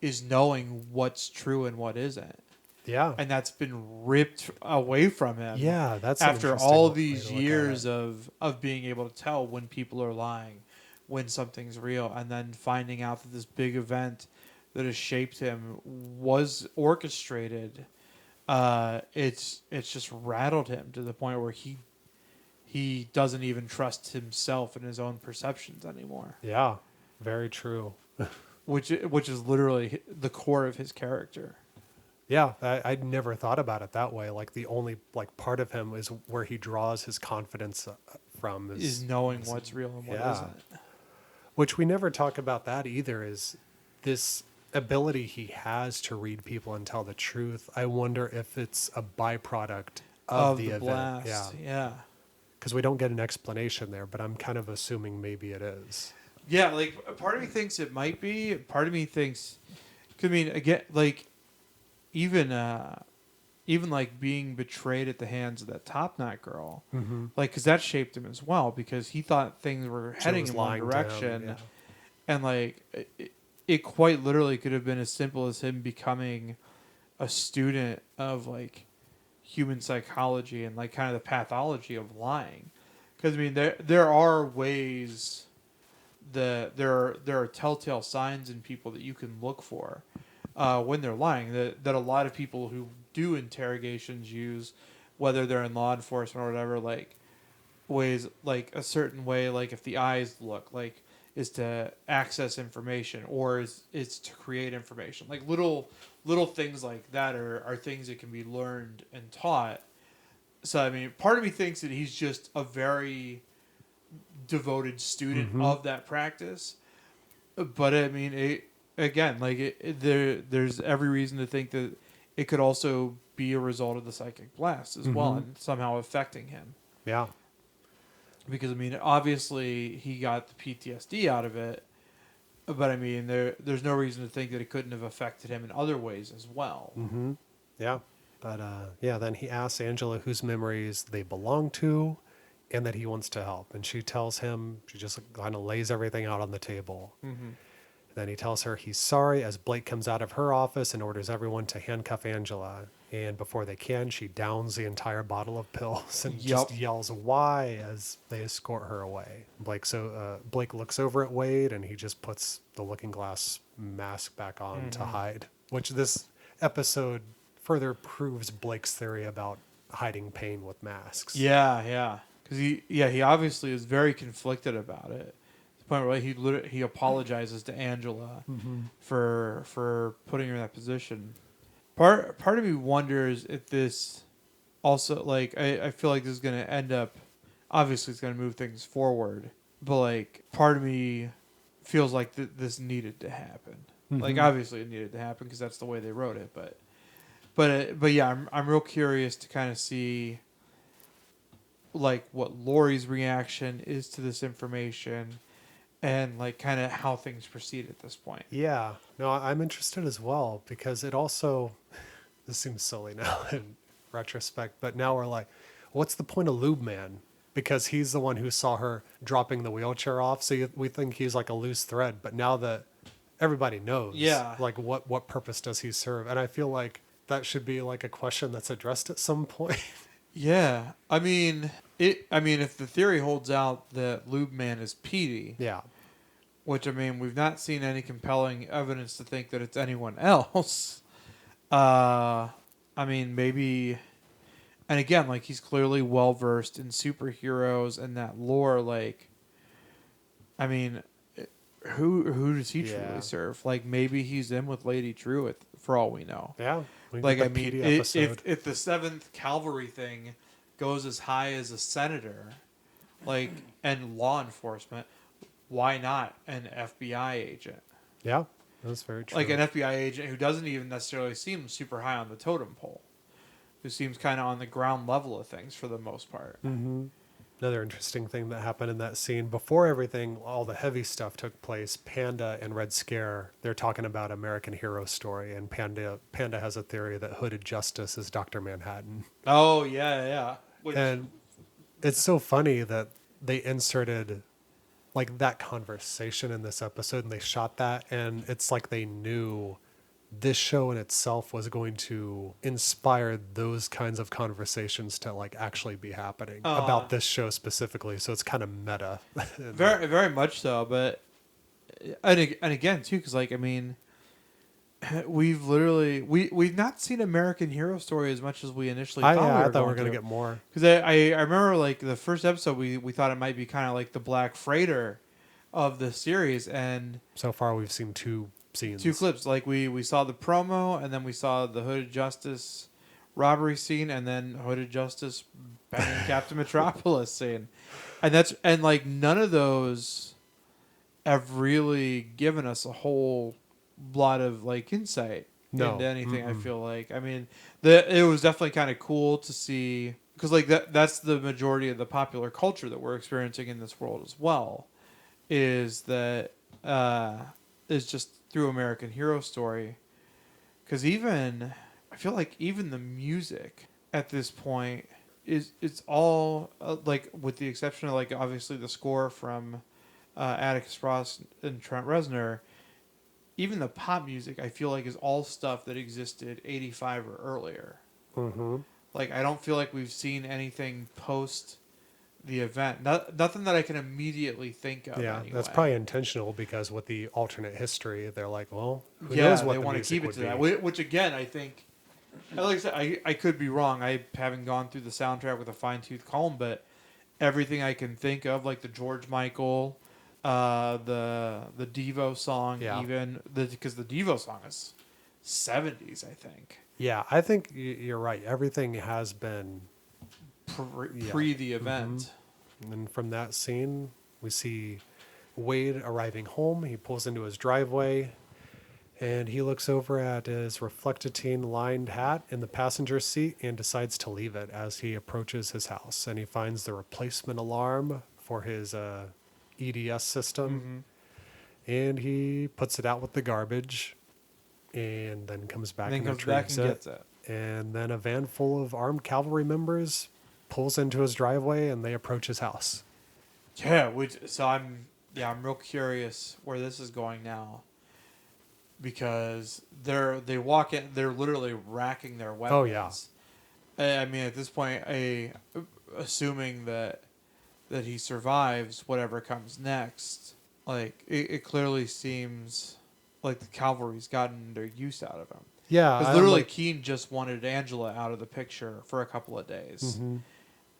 is knowing what's true and what isn't.
Yeah.
And that's been ripped away from him.
Yeah, that's an
after
interesting
all
way
these
to look at
years
it.
of being able to tell when people are lying, when something's real, and then finding out that this big event that has shaped him was orchestrated. It's just rattled him to the point where he doesn't even trust himself and his own perceptions anymore.
Yeah, very true.
Which is literally the core of his character.
Yeah, I'd never thought about it that way. Like the only like part of him is where he draws his confidence from
Is knowing what's real and what isn't.
Which we never talk about that either, is this ability he has to read people and tell the truth. I wonder if it's a byproduct of the event.
Blast. Yeah.
Because we don't get an explanation there, but I'm kind of assuming maybe it is.
Yeah, like part of me thinks it might be. Part of me thinks, I mean, again, like even like being betrayed at the hands of that Top Knot girl, like because that shaped him as well because he thought things were heading
was
in one
lying to him,
direction,
yeah.
and like it quite literally could have been as simple as him becoming a student of like human psychology and like kind of the pathology of lying, because I mean there are ways. There are telltale signs in people that you can look for when they're lying that a lot of people who do interrogations use, whether they're in law enforcement or whatever, like ways like a certain way, like if the eyes look like is to access information or is to create information, like little things like that are things that can be learned and taught. So I mean, part of me thinks that he's just a very devoted student of that practice, but I mean, there's every reason to think that it could also be a result of the psychic blast as well and somehow affecting him.
Yeah.
Because I mean, obviously he got the PTSD out of it, but I mean, there's no reason to think that it couldn't have affected him in other ways as well.
Yeah. But then he asks Angela whose memories they belong to and that he wants to help. And she tells him, she just kind of lays everything out on the table. Then he tells her he's sorry as Blake comes out of her office and orders everyone to handcuff Angela. And before they can, she downs the entire bottle of pills and just yells why as they escort her away. Blake looks over at Wade and he just puts the looking glass mask back on to hide, which this episode further proves Blake's theory about hiding pain with masks.
Yeah. Because he obviously is very conflicted about it. To the point where he apologizes to Angela for putting her in that position. Part of me wonders if this also, like, I feel like this is going to end up, obviously it's going to move things forward, but like part of me feels like this needed to happen. Like obviously it needed to happen because that's the way they wrote it, but yeah, I'm real curious to kind of see like what Laurie's reaction is to this information and like kind of how things proceed at this point.
Yeah, no, I'm interested as well because it also, this seems silly now in retrospect, but now we're like, what's the point of Lube Man? Because he's the one who saw her dropping the wheelchair off. So we think he's like a loose thread, but now that everybody knows, like what purpose does he serve? And I feel like that should be like a question that's addressed at some point.
Yeah, I mean, if the theory holds out that Lube Man is Petey,
Yeah.
which I mean, we've not seen any compelling evidence to think that it's anyone else. I mean, maybe, and again, like he's clearly well versed in superheroes and that lore. Like, I mean, who does he truly serve? Like, maybe he's in with Lady Druid for all we know.
Yeah.
Like, I mean, if the 7th Cavalry thing goes as high as a senator, like, and law enforcement, why not an FBI agent?
Yeah, that's very true.
Like an FBI agent who doesn't even necessarily seem super high on the totem pole, who seems kind of on the ground level of things for the most part.
Another interesting thing that happened in that scene, before everything, all the heavy stuff took place, Panda and Red Scare, they're talking about American Hero Story, and Panda has a theory that Hooded Justice is Dr. Manhattan.
Oh, yeah.
And it's so funny that they inserted like that conversation in this episode and they shot that, and it's like they knew this show in itself was going to inspire those kinds of conversations to like actually be happening about this show specifically. So it's kind of meta.
Very, very much so. But and again too, because like I mean, we've literally we've not seen American Hero Story as much as we initially thought.
I thought we were going to get more.
Because I remember like the first episode we thought it might be kind of like the Black Freighter of the series, and
So far we've seen 2 scenes.
2 clips. Like we saw the promo, and then we saw the Hooded Justice robbery scene, and then Hooded Justice banging Captain Metropolis scene, and like none of those have really given us a whole lot of like insight into anything. I feel like I mean it was definitely kind of cool to see, because like that's the majority of the popular culture that we're experiencing in this world as well, is that is just through American Hero Story. Because even I feel like even the music at this point it's all like, with the exception of like obviously the score from Atticus Ross and Trent Reznor, even the pop music I feel like is all stuff that existed 85 or earlier.
Mm-hmm.
Like I don't feel like we've seen anything post the event. Nothing that I can immediately think of.
Yeah,
anyway.
that's probably intentional, because with the alternate history, they're like, well, who
Yeah,
knows what
they
the
want to
music
keep it
would
to
be.
that. Which again, I think, like I said, I could be wrong. I haven't gone through the soundtrack with a fine tooth comb, but everything I can think of, like the George Michael, the Devo song,
Yeah.
even because the Devo song is 70s, I think,
Yeah, I think you're right. Everything has been.
pre the event.
And then from that scene, we see Wade arriving home. He pulls into his driveway, and he looks over at his reflectine lined hat in the passenger seat and decides to leave it as he approaches his house. And he finds the replacement alarm for his EDS system, and he puts it out with the garbage, and then comes back and retrieves it.
Gets it.
And then a van full of armed cavalry members pulls into his driveway, and they approach his house.
Yeah, I'm real curious where this is going now, because they walk in, they're literally racking their weapons.
Oh, yeah.
I mean, at this point, assuming that he survives whatever comes next, like it clearly seems like the cavalry's gotten their use out of him.
Yeah,
Because literally, Keene just wanted Angela out of the picture for a couple of days.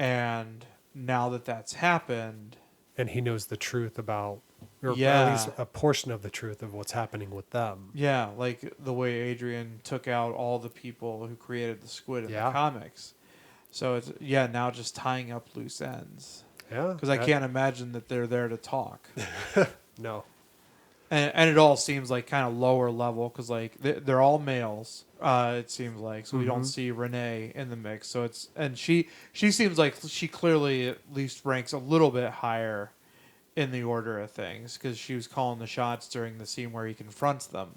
And now that that's happened,
and he knows the truth about, or
Yeah.
at least a portion of the truth of what's happening with them.
yeah, like the way Adrien took out all the people who created the squid in the comics. So it's now just tying up loose ends.
Yeah,
Because I can't imagine that they're there to talk.
No.
And it all seems like kind of lower level, because like they're all males. It seems like, so we don't see Renee in the mix. So she seems like she clearly at least ranks a little bit higher in the order of things, because she was calling the shots during the scene where he confronts them.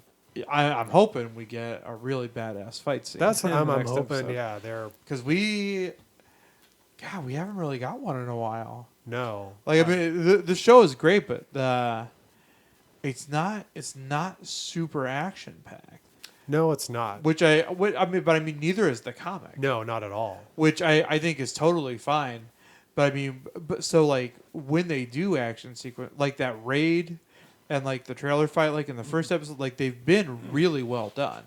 I'm hoping we get a really badass fight scene.
That's what
in the
I'm
next
hoping.
episode.
Yeah, they're
Because we haven't really got one in a while.
no.
Like I mean, the show is great, but it's not super action packed.
No, it's not.
But I mean, neither is the comic.
No, not at all.
Which I think is totally fine. But I mean, so like when they do action sequence, like that raid, and like the trailer fight, like in the first episode, like they've been really well done.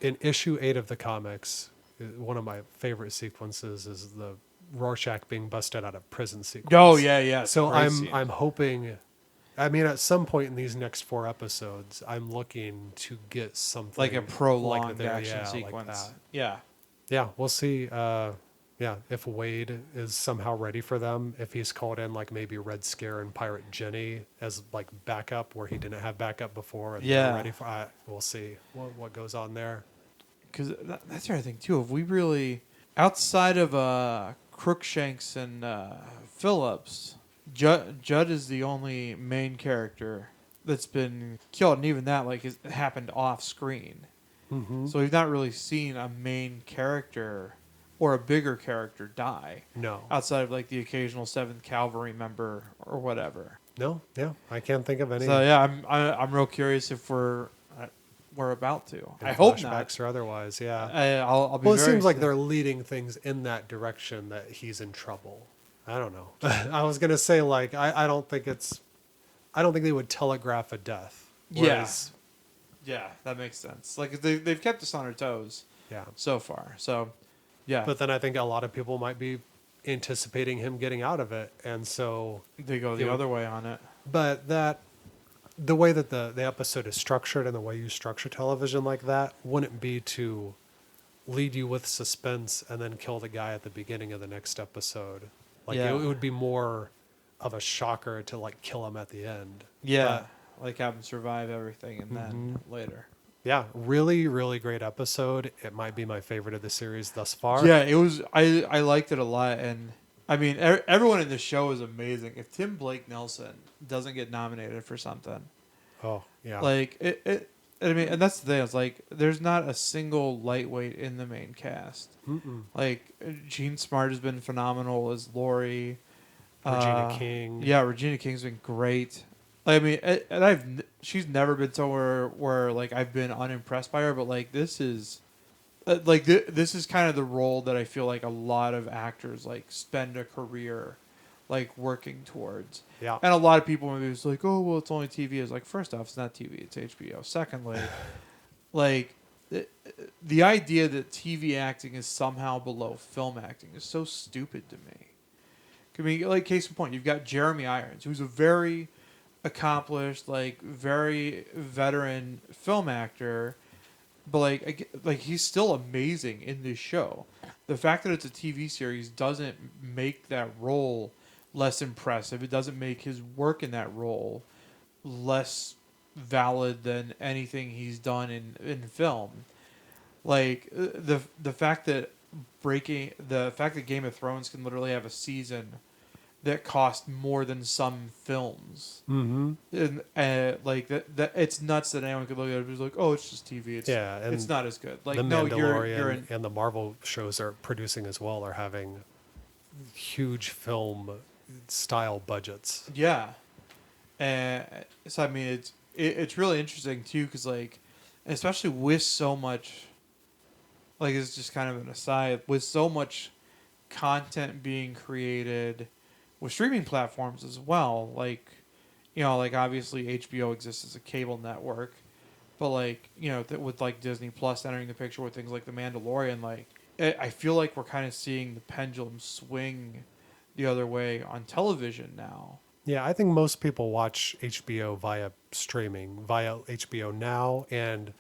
In issue 8 of the comics, one of my favorite sequences is the Rorschach being busted out of prison sequence.
Oh yeah.
So
Great scene.
I'm hoping. I mean, at some point in these next 4 episodes, I'm looking to get something
like a prolonged
like that,
action
yeah,
sequence.
Like that.
Yeah.
Yeah, we'll see. If Wade is somehow ready for them, if he's called in like maybe Red Scare and Pirate Jenny as like backup where he didn't have backup before, and they're ready for. We'll see what goes on there.
Because that's the other thing too. If we really, outside of Crookshanks and Phillips, Judd is the only main character that's been killed, and even that like it happened off screen. So we've not really seen a main character or a bigger character die.
No.
Outside of like the occasional 7th Cavalry member or whatever.
No, yeah, I can't think of any.
So yeah, I'm real curious if we're we're about to.
In
I hope
flashbacks
not.
or otherwise, yeah.
I'll be
Well, it
very
seems like they're leading things in that direction that he's in trouble. I don't know. I was gonna say like I don't think they would telegraph a death. Whereas,
Yeah, that makes sense. Like they've kept us on our toes
yeah.
so far. So, yeah.
But then I think a lot of people might be anticipating him getting out of it, and so
They go the other way on it.
But the way that the episode is structured and the way you structure television like that wouldn't be to lead you with suspense and then kill the guy at the beginning of the next episode. Like
Yeah.
it would be more of a shocker to like kill him at the end.
Yeah, like have him survive everything and then later.
Yeah, really, really great episode. It might be my favorite of the series thus far.
Yeah, it was. I liked it a lot, and I mean, everyone in the show is amazing. If Tim Blake Nelson doesn't get nominated for something,
Oh, yeah.
like it. I mean, and that's the thing. It's like there's not a single lightweight in the main cast.
Mm-mm.
Like Gene Smart has been phenomenal as Lori.
Regina King.
Yeah, Regina King's been great. I mean, and she's never been somewhere where like I've been unimpressed by her, but like this is, this is kind of the role that I feel like a lot of actors like spend a career, like working towards.
Yeah.
And a lot of people maybe it's like, oh well, it's only TV. It's like first off, it's not TV, it's HBO. Secondly, like the idea that TV acting is somehow below film acting is so stupid to me. I mean, like case in point, you've got Jeremy Irons, who's a very accomplished, like very veteran film actor, but like he's still amazing in this show. The fact that it's a TV series doesn't make that role less impressive. It doesn't make his work in that role less valid than anything he's done in film. Like the fact that Game of Thrones can literally have a season that cost more than some films.
Mm-hmm.
And like that it's nuts that anyone could look at it and be like, oh, it's just TV.
And
it's not as good. Like
the
no,
Mandalorian
you're in,
and the Marvel shows are producing as well are having huge film style budgets.
yeah. And so I mean it's really interesting too because like especially with so much, like it's just kind of an aside, with so much content being created with streaming platforms as well, like like obviously HBO exists as a cable network, but like with like Disney Plus entering the picture with things like The Mandalorian, like I feel like we're kind of seeing the pendulum swing the other way on television now.
Yeah, I think most people watch HBO via streaming, via HBO Now, and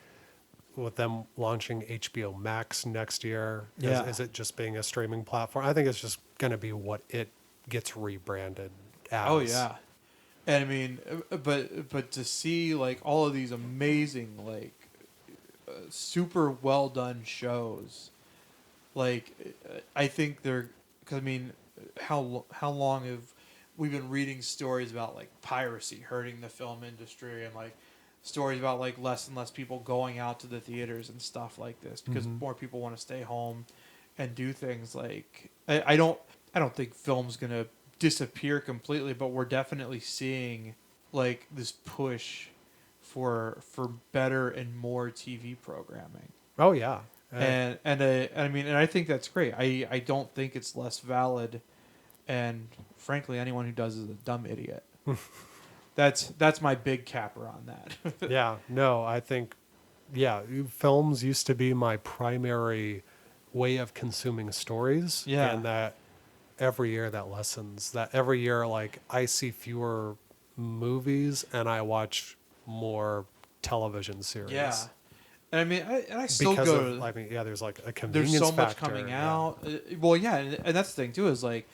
with them launching HBO Max next year, is it just being a streaming platform? I think it's just going to be what it gets rebranded as.
Oh yeah, and I mean, but to see like all of these amazing like super well done shows, like I think they're because I mean, how long have we been reading stories about like piracy hurting the film industry and like stories about like less and less people going out to the theaters and stuff like this because more people want to stay home and do things like I don't think film's gonna disappear completely, but we're definitely seeing like this push for better and more TV programming.
Oh yeah,
And I mean, and I think that's great. I don't think it's less valid, and frankly, anyone who does is a dumb idiot. That's my big capper on that.
yeah. No, I think films used to be my primary way of consuming stories.
Yeah.
And that every year that lessens. That every year, like I see fewer movies and I watch more television series.
Yeah. And I mean, I still
because
go.
of, I mean, yeah, there's like a convenience
There's so much
factor,
coming
yeah.
out. Well, yeah, and that's the thing too is like,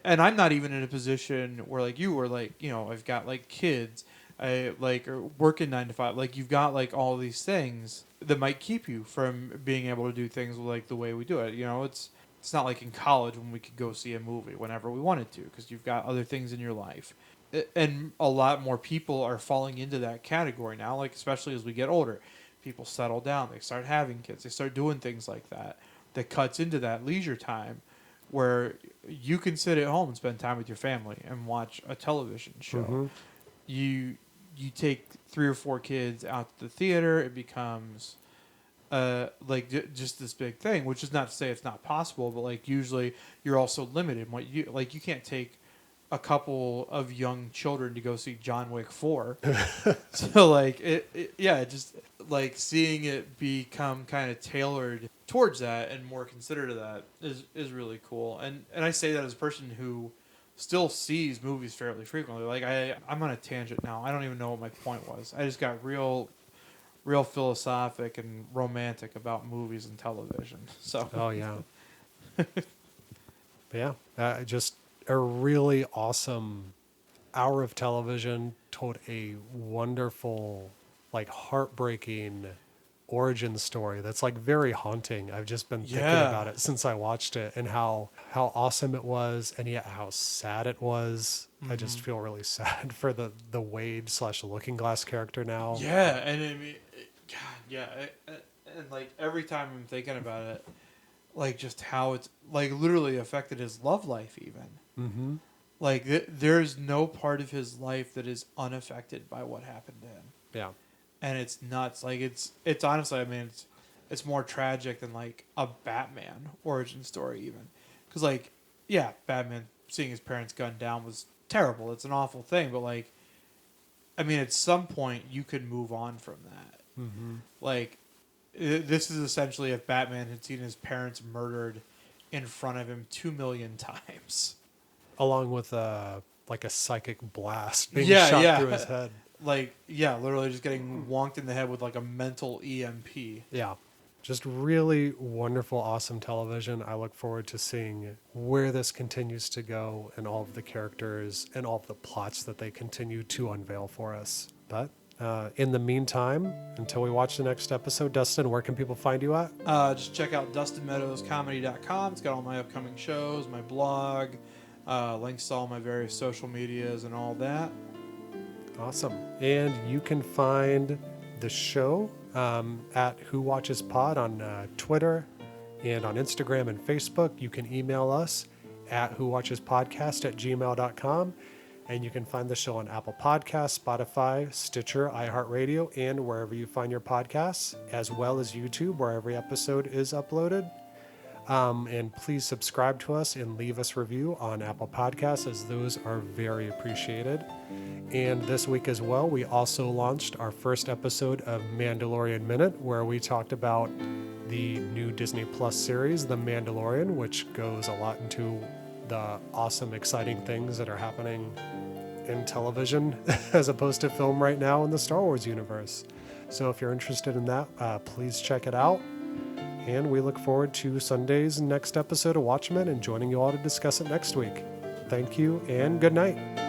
and I'm not even in a position where like you were like, I've got like kids, I like are working 9 to 5. Like you've got like all these things that might keep you from being able to do things like the way we do it. It's not like in college when we could go see a movie whenever we wanted to because you've got other things in your life. And a lot more people are falling into that category now, like especially as we get older. People settle down, they start having kids, they start doing things like that cuts into that leisure time where you can sit at home and spend time with your family and watch a television show.
Mm-hmm.
you take 3 or 4 kids out to the theater, it becomes just this big thing, which is not to say it's not possible, but like usually you're also limited. What you can't take a couple of young children to go see John Wick 4. So like just like seeing it become kind of tailored towards that and more considerate of that is really cool. And I say that as a person who still sees movies fairly frequently. Like I'm on a tangent now. I don't even know what my point was. I just got real philosophic and romantic about movies and television. So
Oh yeah. Yeah. Just a really awesome hour of television, told a wonderful, like heartbreaking origin story that's like very haunting. I've just been thinking about it since I watched it, and how awesome it was, and yet how sad it was. I just feel really sad for the Wade / Looking Glass character now.
Yeah, and I mean, God, yeah, and like every time I'm thinking about it, like just how it's like literally affected his love life even.
Mm-hmm.
Like there's no part of his life that is unaffected by what happened to him.
Yeah.
And it's nuts. Like it's honestly, I mean, it's more tragic than like a Batman origin story even, because like Batman seeing his parents gunned down was terrible. It's an awful thing, but like, I mean, at some point you could move on from that.
Mm-hmm.
Like, this is essentially if Batman had seen his parents murdered in front of him 2 million times.
Along with like a psychic blast being shot through his head.
Like, literally just getting wonked in the head with like a mental EMP.
Yeah. Just really wonderful, awesome television. I look forward to seeing where this continues to go and all of the characters and all of the plots that they continue to unveil for us. But in the meantime, until we watch the next episode, Dustin, where can people find you at?
Just check out DustinMeadowsComedy.com. It's got all my upcoming shows, my blog, links to all my various social medias and all that.
Awesome. And you can find the show at Who Watches Pod on Twitter and on Instagram and Facebook. You can email us at whowatchespodcast@gmail.com. And you can find the show on Apple Podcasts, Spotify, Stitcher, iHeartRadio, and wherever you find your podcasts, as well as YouTube, where every episode is uploaded. And please subscribe to us and leave us a review on Apple Podcasts, as those are very appreciated. And this week as well, we also launched our first episode of Mandalorian Minute, where we talked about the new Disney Plus series, The Mandalorian, which goes a lot into the awesome, exciting things that are happening in television as opposed to film right now in the Star Wars universe. So if you're interested in that, please check it out. And we look forward to Sunday's next episode of Watchmen and joining you all to discuss it next week. Thank you and good night.